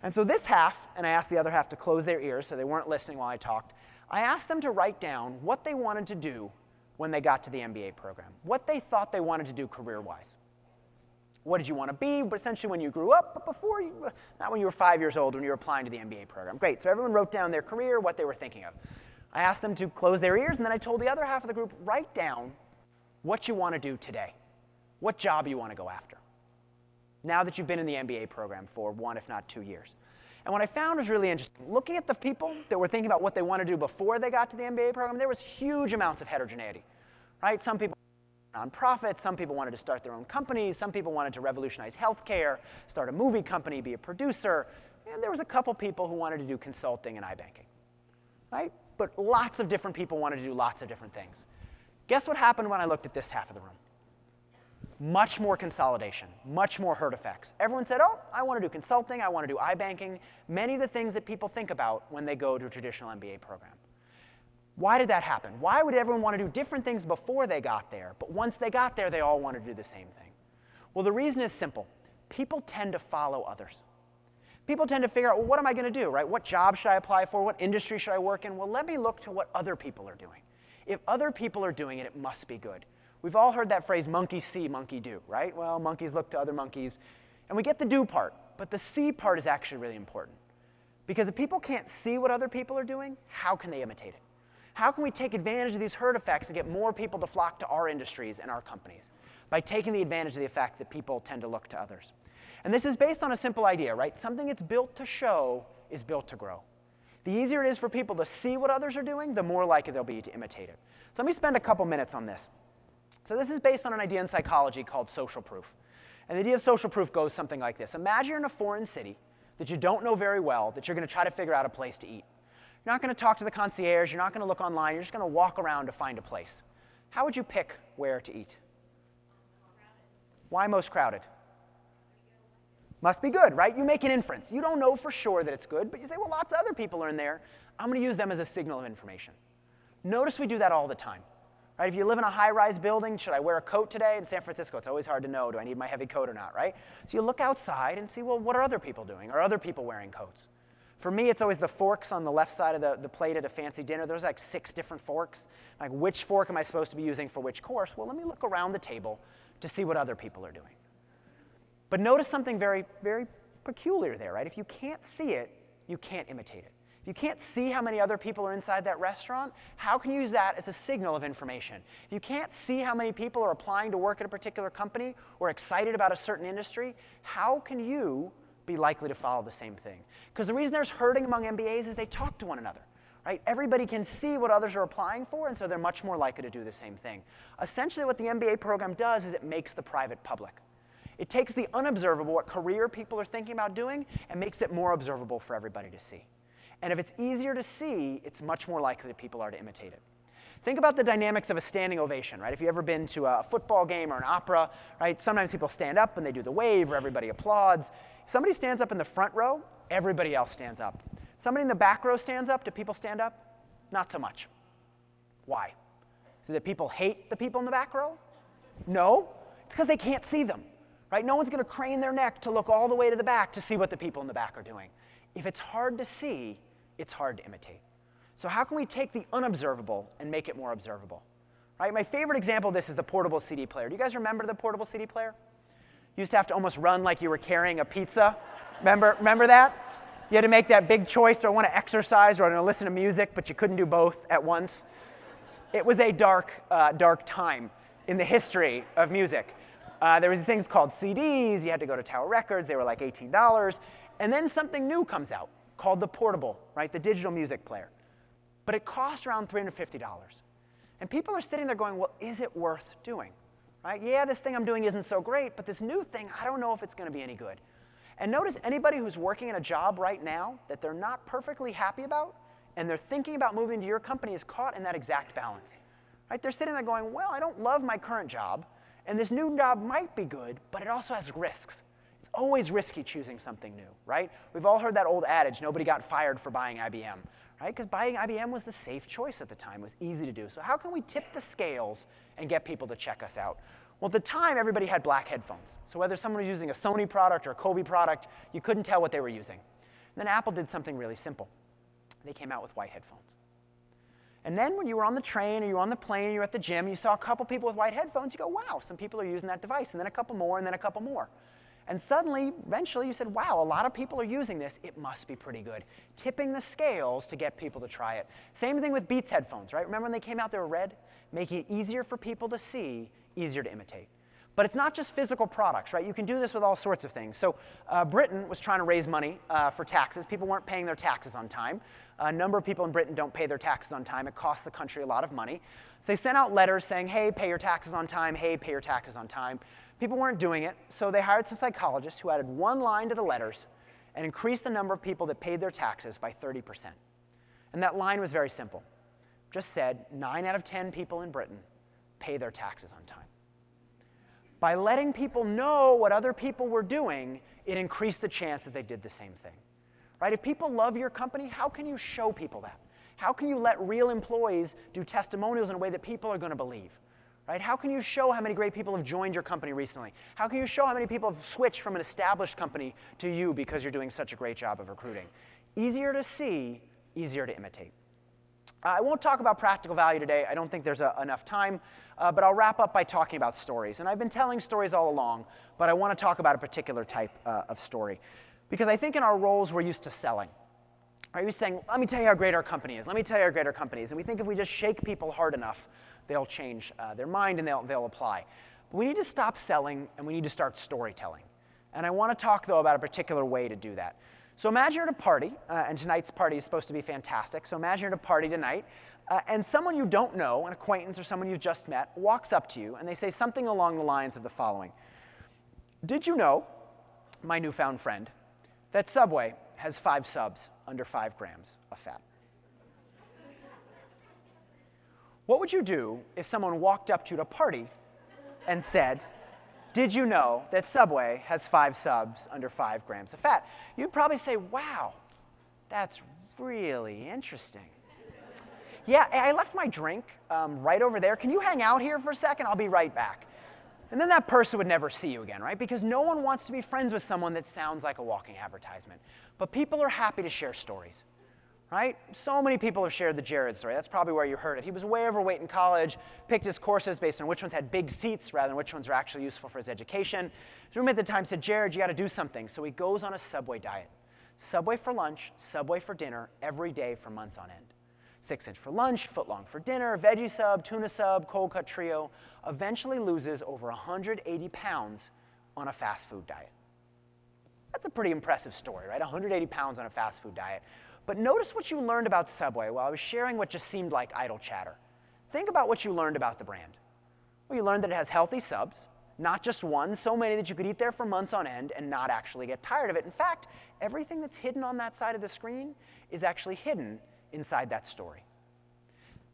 And so this half, and I asked the other half to close their ears so they weren't listening while I talked, I asked them to write down what they wanted to do when they got to the MBA program, what they thought they wanted to do career-wise. What did you want to be, but essentially when you grew up, but before you, not when you were 5 years old, when you were applying to the MBA program. Great, so everyone wrote down their career, what they were thinking of. I asked them to close their ears, and then I told the other half of the group, write down what you want to do today, what job you want to go after, now that you've been in the MBA program for 1, if not 2 years. And what I found was really interesting. Looking at the people that were thinking about what they want to do before they got to the MBA program, there was huge amounts of heterogeneity, right? Some people nonprofits, some people wanted to start their own companies, some people wanted to revolutionize healthcare, start a movie company, be a producer, and there was a couple people who wanted to do consulting and iBanking. right? But lots of different people wanted to do lots of different things. Guess what happened when I looked at this half of the room? Much more consolidation, much more herd effects. Everyone said, oh, I want to do consulting, I want to do iBanking, many of the things that people think about when they go to a traditional MBA program. Why did that happen? Why would everyone want to do different things before they got there, but once they got there, they all wanted to do the same thing? Well, the reason is simple. People tend to follow others. People tend to figure out, well, what am I going to do, right? What job should I apply for? What industry should I work in? Well, let me look to what other people are doing. If other people are doing it, it must be good. We've all heard that phrase, monkey see, monkey do, right? Well, monkeys look to other monkeys. And we get the do part, but the see part is actually really important. Because if people can't see what other people are doing, how can they imitate it? How can we take advantage of these herd effects and get more people to flock to our industries and our companies? By taking the advantage of the fact that people tend to look to others. And this is based on a simple idea, right? Something that's built to show is built to grow. The easier it is for people to see what others are doing, the more likely they'll be to imitate it. So let me spend a couple minutes on this. So this is based on an idea in psychology called social proof. And the idea of social proof goes something like this. Imagine you're in a foreign city that you don't know very well, that you're going to try to figure out a place to eat. You're not going to talk to the concierge, you're not going to look online, you're just going to walk around to find a place. How would you pick where to eat? Why most crowded? Must be good, right? You make an inference. You don't know for sure that it's good, but you say, well, lots of other people are in there. I'm going to use them as a signal of information. Notice we do that all the time. Right? If you live in a high-rise building, should I wear a coat today? In San Francisco, it's always hard to know, do I need my heavy coat or not, right? So you look outside and see, well, what are other people doing? Are other people wearing coats? For me, it's always the forks on the left side of the plate at a fancy dinner. There's like 6 different forks. Like, which fork am I supposed to be using for which course? Well, let me look around the table to see what other people are doing. But notice something very, very peculiar there, right? If you can't see it, you can't imitate it. If you can't see how many other people are inside that restaurant, how can you use that as a signal of information? If you can't see how many people are applying to work at a particular company or excited about a certain industry, how can you be likely to follow the same thing? Because the reason there's herding among MBAs is they talk to one another. Right? Everybody can see what others are applying for, and so they're much more likely to do the same thing. Essentially, what the MBA program does is it makes the private public. It takes the unobservable, what career people are thinking about doing, and makes it more observable for everybody to see. And if it's easier to see, it's much more likely that people are to imitate it. Think about the dynamics of a standing ovation, right? If you've ever been to a football game or an opera, right? Sometimes people stand up and they do the wave, or everybody applauds. If somebody stands up in the front row, everybody else stands up. Somebody in the back row stands up, do people stand up? Not so much. Why? Is it that people hate the people in the back row? No, it's because they can't see them. Right? No one's going to crane their neck to look all the way to the back to see what the people in the back are doing. If it's hard to see, it's hard to imitate. So how can we take the unobservable and make it more observable? Right? My favorite example of this is the portable CD player. Do you guys remember the portable CD player? You used to have to almost run like you were carrying a pizza. Remember that? You had to make that big choice, do I want to exercise or I want to listen to music, but you couldn't do both at once. It was a dark time in the history of music. There was things called CDs. You had to go to Tower Records. They were like $18. And then something new comes out called the portable, right? The digital music player. But it cost around $350. And people are sitting there going, well, is it worth doing? Right? Yeah, this thing I'm doing isn't so great, but this new thing, I don't know if it's going to be any good. And notice anybody who's working in a job right now that they're not perfectly happy about, and they're thinking about moving to your company is caught in that exact balance. Right? They're sitting there going, well, I don't love my current job. And this new job might be good, but it also has risks. It's always risky choosing something new, right? We've all heard that old adage, nobody got fired for buying IBM, right? Because buying IBM was the safe choice at the time. It was easy to do. So how can we tip the scales and get people to check us out? Well, at the time, everybody had black headphones. So whether someone was using a Sony product or a Kobe product, you couldn't tell what they were using. And then Apple did something really simple. They came out with white headphones. And then when you were on the train or you were on the plane or you were at the gym, you saw a couple people with white headphones, you go, wow, some people are using that device, and then a couple more, and then a couple more. And suddenly, eventually, you said, wow, a lot of people are using this. It must be pretty good. Tipping the scales to get people to try it. Same thing with Beats headphones, right? Remember when they came out, they were red? Making it easier for people to see, easier to imitate. But it's not just physical products, right? You can do this with all sorts of things. So Britain was trying to raise money for taxes. People weren't paying their taxes on time. A number of people in Britain don't pay their taxes on time. It costs the country a lot of money. So they sent out letters saying, hey, pay your taxes on time. Hey, pay your taxes on time. People weren't doing it, so they hired some psychologists who added one line to the letters and increased the number of people that paid their taxes by 30%. And that line was very simple. Just said, 9 out of 10 people in Britain pay their taxes on time. By letting people know what other people were doing, it increased the chance that they did the same thing. Right? If people love your company, how can you show people that? How can you let real employees do testimonials in a way that people are going to believe? Right? How can you show how many great people have joined your company recently? How can you show how many people have switched from an established company to you because you're doing such a great job of recruiting? Easier to see, easier to imitate. I won't talk about practical value today. I don't think there's enough time, but I'll wrap up by talking about stories. And I've been telling stories all along, but I want to talk about a particular type of story. Because I think in our roles, we're used to selling. Are you saying, let me tell you how great our company is. Let me tell you how great our company is. And we think if we just shake people hard enough, they'll change their mind and they'll apply. But we need to stop selling and we need to start storytelling. And I want to talk, though, about a particular way to do that. So imagine you're at a party, and tonight's party is supposed to be fantastic. So imagine you're at a party tonight, and someone you don't know, an acquaintance or someone you've just met, walks up to you, and they say something along the lines of the following. Did you know, my newfound friend, that Subway has 5 subs under 5 grams of fat? What would you do if someone walked up to you at a party and said, did you know that Subway has 5 subs under 5 grams of fat? You'd probably say, wow, that's really interesting. Yeah, I left my drink right over there. Can you hang out here for a second? I'll be right back. And then that person would never see you again, right? Because no one wants to be friends with someone that sounds like a walking advertisement. But people are happy to share stories, right? So many people have shared the Jared story. That's probably where you heard it. He was way overweight in college, picked his courses based on which ones had big seats rather than which ones were actually useful for his education. His roommate at the time said, Jared, you got to do something. So he goes on a Subway diet. Subway for lunch, Subway for dinner, every day for months on end. 6-inch for lunch, foot-long for dinner, veggie sub, tuna sub, cold cut trio. Eventually loses over 180 pounds on a fast food diet. That's a pretty impressive story, right? 180 pounds on a fast food diet. But notice what you learned about Subway while I was sharing what just seemed like idle chatter. Think about what you learned about the brand. Well, you learned that it has healthy subs, not just one, so many that you could eat there for months on end and not actually get tired of it. In fact, everything that's hidden on that side of the screen is actually hidden inside that story.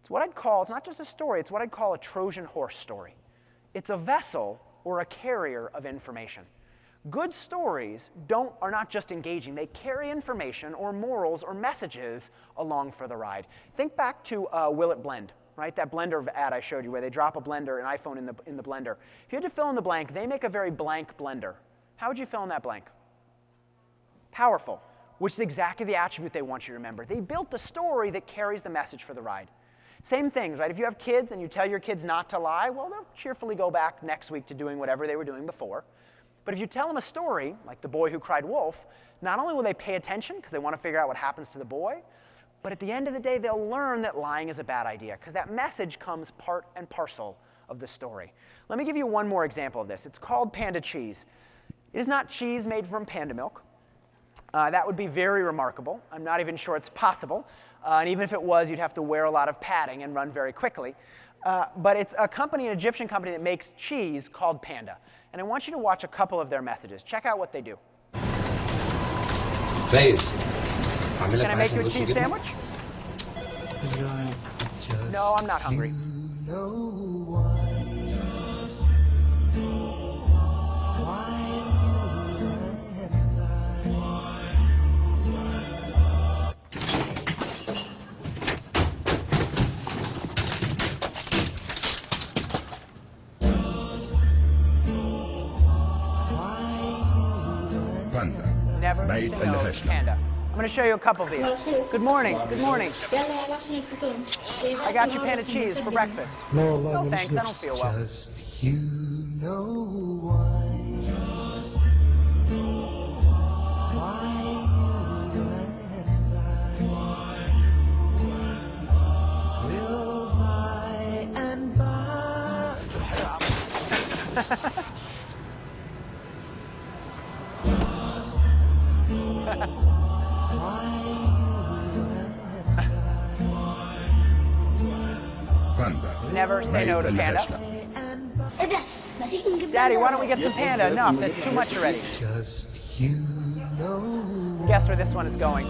It's what I'd call, it's not just a story, it's what I'd call a Trojan horse story. It's a vessel or a carrier of information. Good stories are not just engaging, they carry information or morals or messages along for the ride. Think back to Will It Blend, right? That blender ad I showed you where they drop an iPhone in the blender. If you had to fill in the blank, they make a very blank blender. How would you fill in that blank? Powerful, which is exactly the attribute they want you to remember. They built a story that carries the message for the ride. Same things, right? If you have kids and you tell your kids not to lie, well, they'll cheerfully go back next week to doing whatever they were doing before. But if you tell them a story, like the boy who cried wolf, not only will they pay attention because they want to figure out what happens to the boy, but at the end of the day, they'll learn that lying is a bad idea because that message comes part and parcel of the story. Let me give you one more example of this. It's called Panda Cheese. It is not cheese made from panda milk. That would be very remarkable. I'm not even sure it's possible. And even if it was, you'd have to wear a lot of padding and run very quickly. But it's a company, an Egyptian company that makes cheese called Panda. And I want you to watch a couple of their messages. Check out what they do. Please. Can I make you a cheese sandwich? No, I'm not hungry. Never say no to Panda. I'm going to show you a couple of these. Good morning. Good morning. I got you Panda Cheese for breakfast. No, thanks. I don't feel well. Just you know why will by and by. Never say no to Panda. Daddy, why don't we get some Panda? Enough, that's too much already. Just you know Guess where this one is going.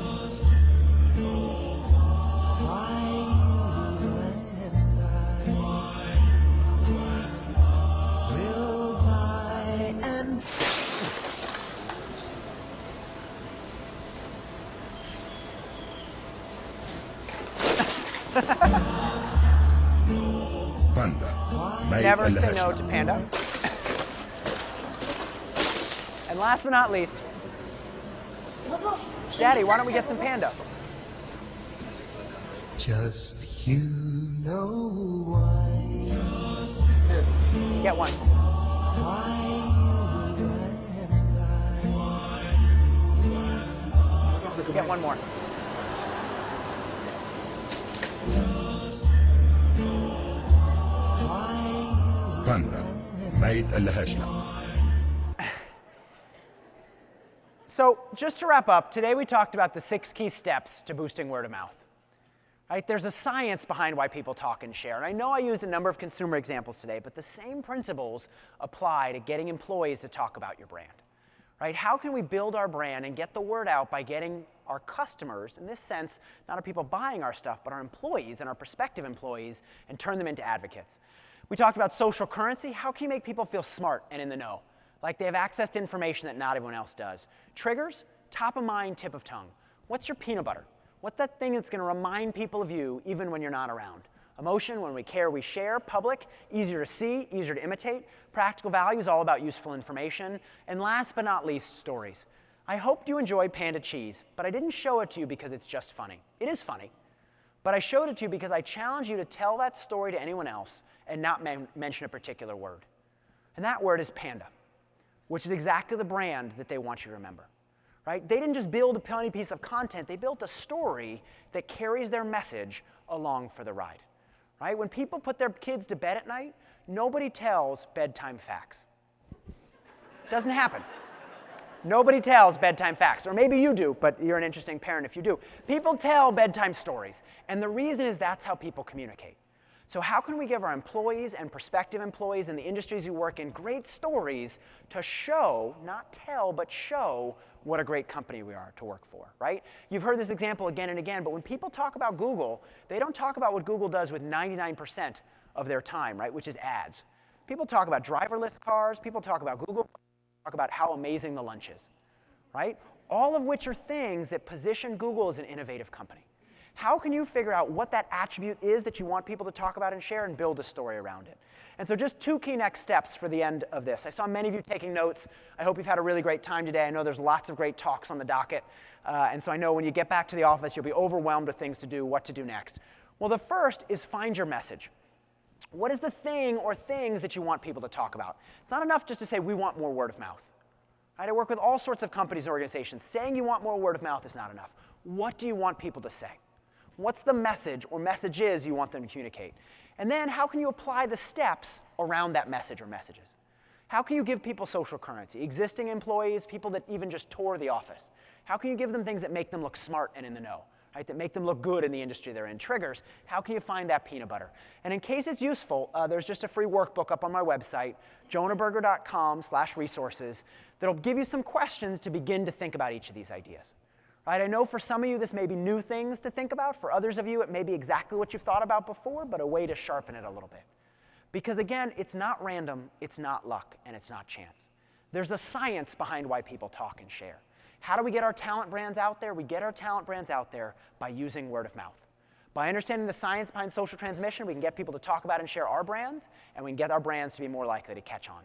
Panda. ما Never say يتقلهاش no لا. to Panda. And last but not least, Daddy, why don't we get some Panda? Just you know why. Get one. Why you and I. Get one more. باندا ما يتقلهاش لا. So just to wrap up, today we talked about the 6 key steps to boosting word of mouth. Right? There's a science behind why people talk and share. And I know I used a number of consumer examples today, but the same principles apply to getting employees to talk about your brand. Right? How can we build our brand and get the word out by getting our customers, in this sense, not our people buying our stuff, but our employees and our prospective employees, and turn them into advocates? We talked about social currency. How can you make people feel smart and in the know? Like they have access to information that not everyone else does. Triggers, top of mind, tip of tongue. What's your peanut butter? What's that thing that's going to remind people of you even when you're not around? Emotion, when we care, we share. Public, easier to see, easier to imitate. Practical values, all about useful information. And last but not least, stories. I hoped you enjoyed Panda Cheese, but I didn't show it to you because it's just funny. It is funny. But I showed it to you because I challenge you to tell that story to anyone else and not mention a particular word. And that word is Panda, which is exactly the brand that they want you to remember. Right? They didn't just build a funny piece of content, they built a story that carries their message along for the ride. Right? When people put their kids to bed at night, nobody tells bedtime facts. Doesn't happen. Nobody tells bedtime facts, or maybe you do, but you're an interesting parent if you do. People tell bedtime stories, and the reason is that's how people communicate. So how can we give our employees and prospective employees in the industries you work in great stories to show, not tell, but show what a great company we are to work for, right? You've heard this example again and again, but when people talk about Google, they don't talk about what Google does with 99% of their time, right, which is ads. People talk about driverless cars, people talk about Google, talk about how amazing the lunch is, right? All of which are things that position Google as an innovative company. How can you figure out what that attribute is that you want people to talk about and share and build a story around it? And so just 2 key next steps for the end of this. I saw many of you taking notes. I hope you've had a really great time today. I know there's lots of great talks on the docket. And so I know when you get back to the office, you'll be overwhelmed with things to do, what to do next. Well, the first is find your message. What is the thing or things that you want people to talk about? It's not enough just to say, we want more word of mouth. Right? I work with all sorts of companies and organizations. Saying you want more word of mouth is not enough. What do you want people to say? What's the message or messages you want them to communicate? And then how can you apply the steps around that message or messages? How can you give people social currency? Existing employees, people that even just tour the office. How can you give them things that make them look smart and in the know? Right, that make them look good in the industry they're in. Triggers, how can you find that peanut butter? And in case it's useful, there's just a free workbook up on my website, jonahberger.com/resources, that'll give you some questions to begin to think about each of these ideas. Right, I know for some of you this may be new things to think about. For others of you it may be exactly what you've thought about before, but a way to sharpen it a little bit. Because again, it's not random, it's not luck, and it's not chance. There's a science behind why people talk and share. How do we get our talent brands out there? We get our talent brands out there by using word of mouth. By understanding the science behind social transmission, we can get people to talk about and share our brands, and we can get our brands to be more likely to catch on.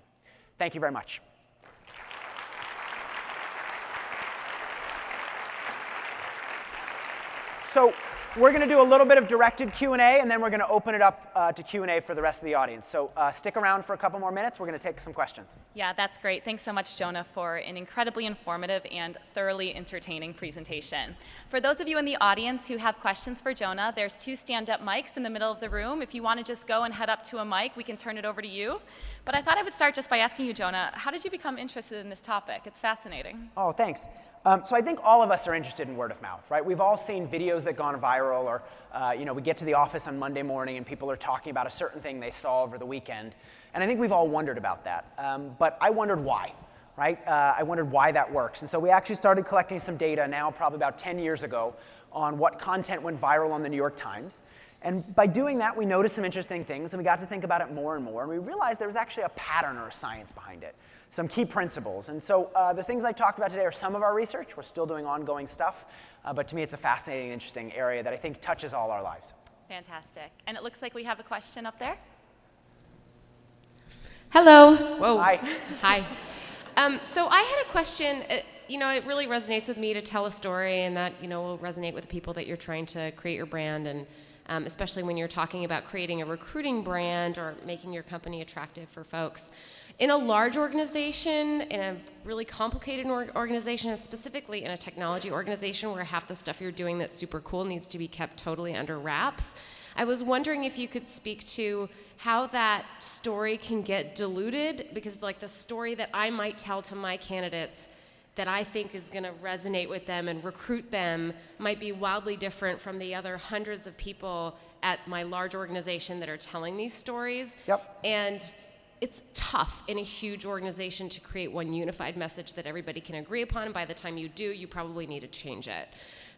Thank you very much. So we're going to do a little bit of directed Q&A, and then we're going to open it up to Q&A for the rest of the audience. So stick around for a couple more minutes. We're going to take some questions. Yeah, that's great. Thanks so much, Jonah, for an incredibly informative and thoroughly entertaining presentation. For those of you in the audience who have questions for Jonah, there's 2 stand-up mics in the middle of the room. If you want to just go and head up to a mic, we can turn it over to you. But I thought I would start just by asking you, Jonah, how did you become interested in this topic? It's fascinating. Oh, thanks. So I think all of us are interested in word of mouth, right? We've all seen videos that gone viral, or we get to the office on Monday morning and people are talking about a certain thing they saw over the weekend. And I think we've all wondered about that. But I wondered why, right? I wondered why that works. And so we actually started collecting some data now, probably about 10 years ago, on what content went viral on the New York Times. And by doing that, we noticed some interesting things, and we got to think about it more and more. And we realized there was actually a pattern or a science behind it, some key principles. And so the things I talked about today are some of our research. We're still doing ongoing stuff. But to me, it's a fascinating, interesting area that I think touches all our lives. Fantastic. And it looks like we have a question up there. Hello. Whoa. Hi. Hi. So I had a question. It really resonates with me to tell a story, and that, will resonate with the people that you're trying to create your brand, and especially when you're talking about creating a recruiting brand or making your company attractive for folks. In a large organization, in a really complicated organization, and specifically in a technology organization where half the stuff you're doing that's super cool needs to be kept totally under wraps, I was wondering if you could speak to how that story can get diluted, because like the story that I might tell to my candidates that I think is going to resonate with them and recruit them might be wildly different from the other hundreds of people at my large organization that are telling these stories. Yep. And it's tough in a huge organization to create one unified message that everybody can agree upon, and by the time you do, you probably need to change it.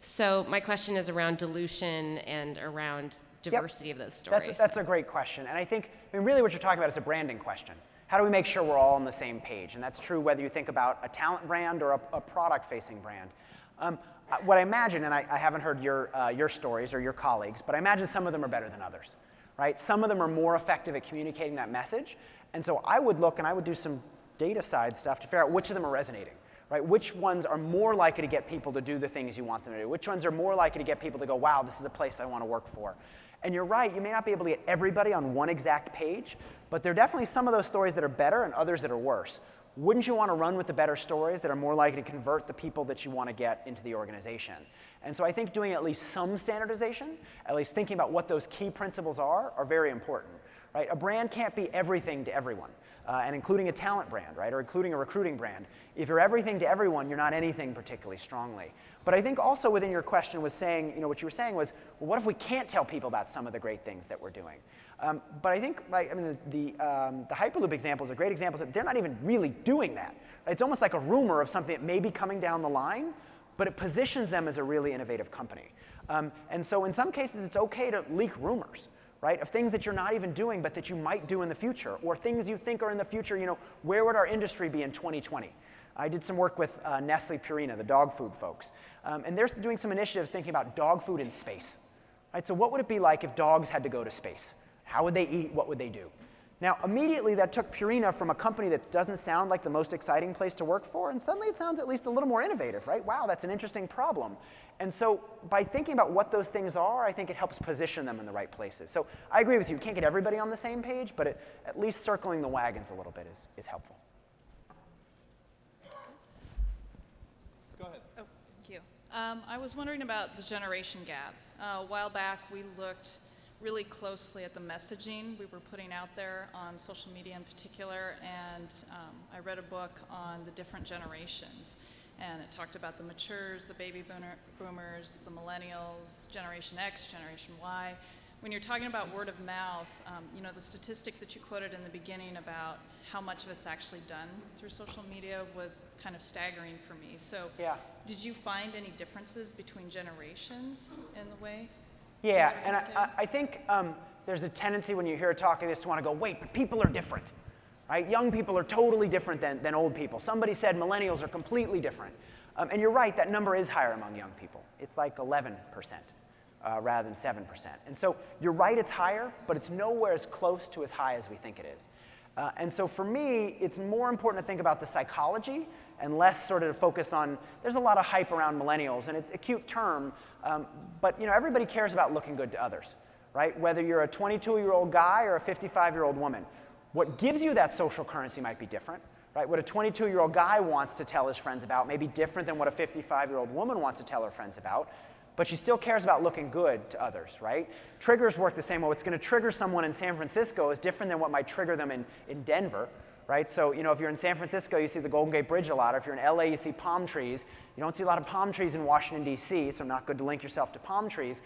So my question is around dilution and around diversity of those stories. That's a great question. And I think, really what you're talking about is a branding question. How do we make sure we're all on the same page? And that's true whether you think about a talent brand or a product-facing brand. What I imagine, and I haven't heard your stories or your colleagues, but I imagine some of them are better than others, right? Some of them are more effective at communicating that message. And so I would look and I would do some data side stuff to figure out which of them are resonating, right? Which ones are more likely to get people to do the things you want them to do? Which ones are more likely to get people to go, wow, this is a place I want to work for? And you're right, you may not be able to get everybody on one exact page, but there are definitely some of those stories that are better and others that are worse. Wouldn't you want to run with the better stories that are more likely to convert the people that you want to get into the organization? And so I think doing at least some standardization, at least thinking about what those key principles are very important, right? A brand can't be everything to everyone, and including a talent brand, right, or including a recruiting brand. If you're everything to everyone, you're not anything particularly strongly. But I think also within your question was saying, what you were saying was, well, what if we can't tell people about some of the great things that we're doing? But I think, the Hyperloop example is a great example. So they're not even really doing that. It's almost like a rumor of something that may be coming down the line, but it positions them as a really innovative company. And so in some cases, it's okay to leak rumors, right, of things that you're not even doing, but that you might do in the future, or things you think are in the future. Where would our industry be in 2020? I did some work with Nestle Purina, the dog food folks, and they're doing some initiatives thinking about dog food in space. Right? So what would it be like if dogs had to go to space? How would they eat? What would they do? Now, immediately that took Purina from a company that doesn't sound like the most exciting place to work for, and suddenly it sounds at least a little more innovative, right? Wow, that's an interesting problem. And so by thinking about what those things are, I think it helps position them in the right places. So I agree with you. You can't get everybody on the same page, but at least circling the wagons a little bit is helpful. Go ahead. Oh, thank you. I was wondering about the generation gap. A while back, we looked really closely at the messaging we were putting out there on social media in particular, and I read a book on the different generations, and it talked about the matures, the baby boomers, the millennials, Generation X, Generation Y. When you're talking about word of mouth, the statistic that you quoted in the beginning about how much of it's actually done through social media was kind of staggering for me. So Yeah. Did you find any differences between generations in the way? Yeah, things were and communicated? I think there's a tendency when you hear a talk like this to want to go, wait, but people are different, right? Young people are totally different than old people. Somebody said millennials are completely different. And you're right, that number is higher among young people. It's like 11%. Rather than 7%. And so you're right, it's higher, but it's nowhere as close to as high as we think it is. And so for me, it's more important to think about the psychology and less sort of to focus on, there's a lot of hype around millennials, and it's a cute term, but everybody cares about looking good to others, right? Whether you're a 22-year-old guy or a 55-year-old woman. What gives you that social currency might be different, right? What a 22-year-old guy wants to tell his friends about may be different than what a 55-year-old woman wants to tell her friends about. But she still cares about looking good to others, right? Triggers work the same way. What's going to trigger someone in San Francisco is different than what might trigger them in Denver, right? So, if you're in San Francisco, you see the Golden Gate Bridge a lot. Or if you're in LA, you see palm trees. You don't see a lot of palm trees in Washington, D.C., so not good to link yourself to palm trees.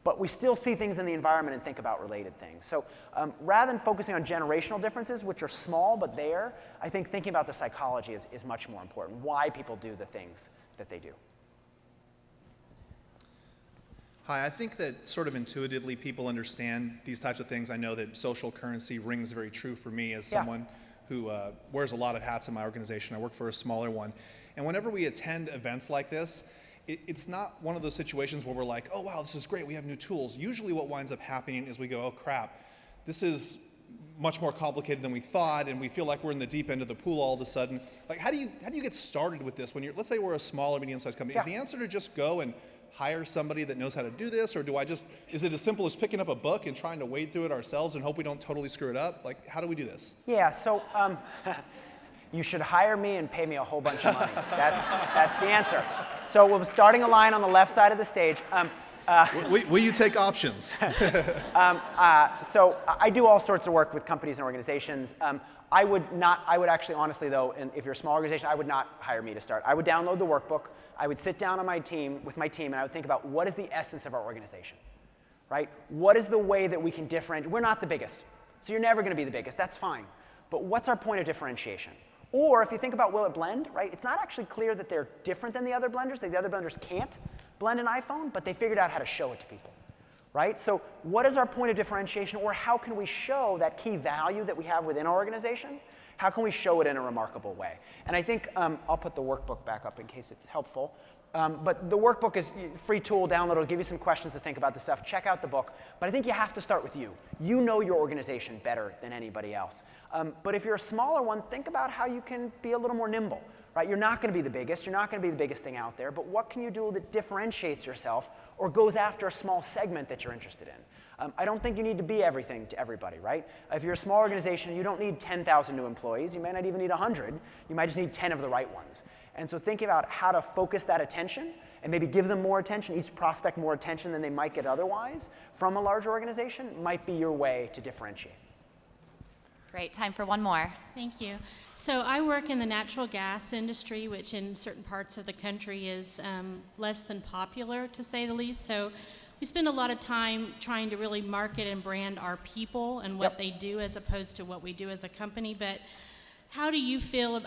But we still see things in the environment and think about related things. So rather than focusing on generational differences, which are small but there, I think thinking about the psychology is much more important, why people do the things that they do. Hi, I think that sort of intuitively people understand these types of things. I know that social currency rings very true for me as someone who wears a lot of hats in my organization. I work for a smaller one. And whenever we attend events like this, it's not one of those situations where we're like, oh, wow, this is great, we have new tools. Usually what winds up happening is we go, oh, crap, this is much more complicated than we thought, and we feel like we're in the deep end of the pool all of a sudden. Like, how do you get started with this when you're, let's say we're a small or medium-sized company? Yeah. Is the answer to just go and hire somebody that knows how to do this, or is it as simple as picking up a book and trying to wade through it ourselves and hope we don't totally screw it up? Like, how do we do this? Yeah, so you should hire me and pay me a whole bunch of money. That's the answer. So we're starting a line on the left side of the stage. Will you take options? So I do all sorts of work with companies and organizations. I would actually, honestly though, and if you're a small organization, I would not hire me to start. I would download the workbook. I would sit down with my team, and I would think about what is the essence of our organization, right? What is the way that we can differentiate? We're not the biggest, so you're never going to be the biggest. That's fine. But what's our point of differentiation? Or if you think about will it blend, right? It's not actually clear that they're different than the other blenders. The other blenders can't blend an iPhone, but they figured out how to show it to people, right? So what is our point of differentiation, or how can we show that key value that we have within our organization? How can we show it in a remarkable way? And I think I'll put the workbook back up in case it's helpful. But the workbook is a free tool, download. It'll give you some questions to think about the stuff. Check out the book. But I think you have to start with you. You know your organization better than anybody else. But if you're a smaller one, think about how you can be a little more nimble. Right? You're not going to be the biggest. You're not going to be the biggest thing out there. But what can you do that differentiates yourself or goes after a small segment that you're interested in? I don't think you need to be everything to everybody, right? If you're a small organization, you don't need 10,000 new employees. You might not even need 100. You might just need 10 of the right ones. And so thinking about how to focus that attention and maybe give them more attention, each prospect more attention than they might get otherwise from a larger organization might be your way to differentiate. Great, time for one more. Thank you. So I work in the natural gas industry, which in certain parts of the country is less than popular, to say the least. So we spend a lot of time trying to really market and brand our people and what they do as opposed to what we do as a company. But how do you feel,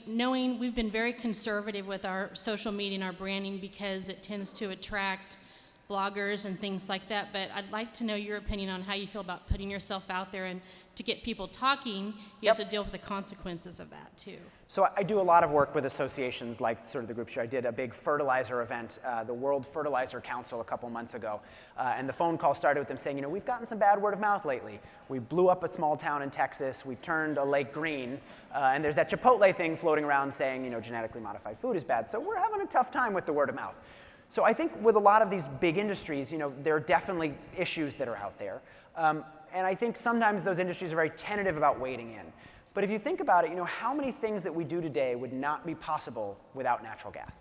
knowing we've been very conservative with our social media and our branding because it tends to attract bloggers and things like that, but I'd like to know your opinion on how you feel about putting yourself out there, and to get people talking, you have to deal with the consequences of that too. So I do a lot of work with associations like sort of the group show. I did a big fertilizer event, the World Fertilizer Council a couple months ago, and the phone call started with them saying, we've gotten some bad word of mouth lately. We blew up a small town in Texas, we turned a lake green, and there's that Chipotle thing floating around saying, genetically modified food is bad. So we're having a tough time with the word of mouth. So I think with a lot of these big industries, there are definitely issues that are out there. And I think sometimes those industries are very tentative about wading in. But if you think about it, how many things that we do today would not be possible without natural gas,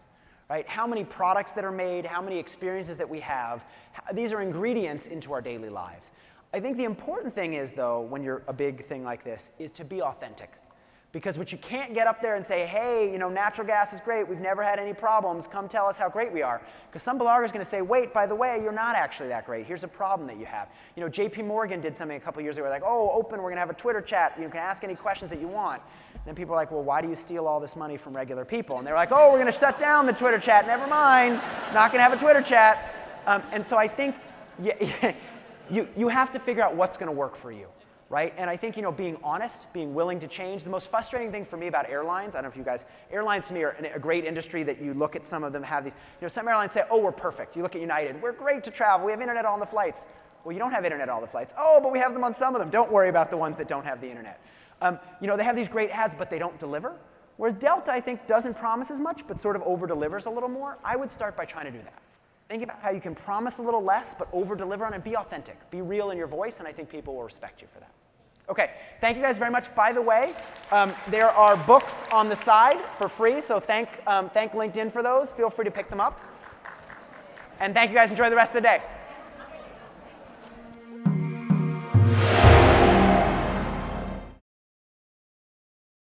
right? How many products that are made, how many experiences that we have, these are ingredients into our daily lives. I think the important thing is, though, when you're a big thing like this, is to be authentic. Because what you can't get up there and say, hey, natural gas is great, we've never had any problems, come tell us how great we are. Because some blogger is going to say, wait, by the way, you're not actually that great. Here's a problem that you have. JP Morgan did something a couple years ago, like, oh, open, we're going to have a Twitter chat. You can ask any questions that you want. And then people are like, well, why do you steal all this money from regular people? And they're like, oh, we're going to shut down the Twitter chat. Never mind, not going to have a Twitter chat. And so I think you have to figure out what's going to work for you. Right? And I think, being honest, being willing to change. The most frustrating thing for me about airlines, I don't know if you guys, airlines to me are a great industry that you look at some of them have these, some airlines say, oh, we're perfect. You look at United, we're great to travel, we have internet on the flights. Well, you don't have internet on all the flights. Oh, but we have them on some of them. Don't worry about the ones that don't have the internet. They have these great ads, but they don't deliver. Whereas Delta, I think, doesn't promise as much, but sort of over-delivers a little more. I would start by trying to do that. Think about how you can promise a little less, but over-deliver on it. Be authentic. Be real in your voice, and I think people will respect you for that. Okay, thank you guys very much. By the way, there are books on the side for free, so thank LinkedIn for those. Feel free to pick them up. And thank you guys. Enjoy the rest of the day.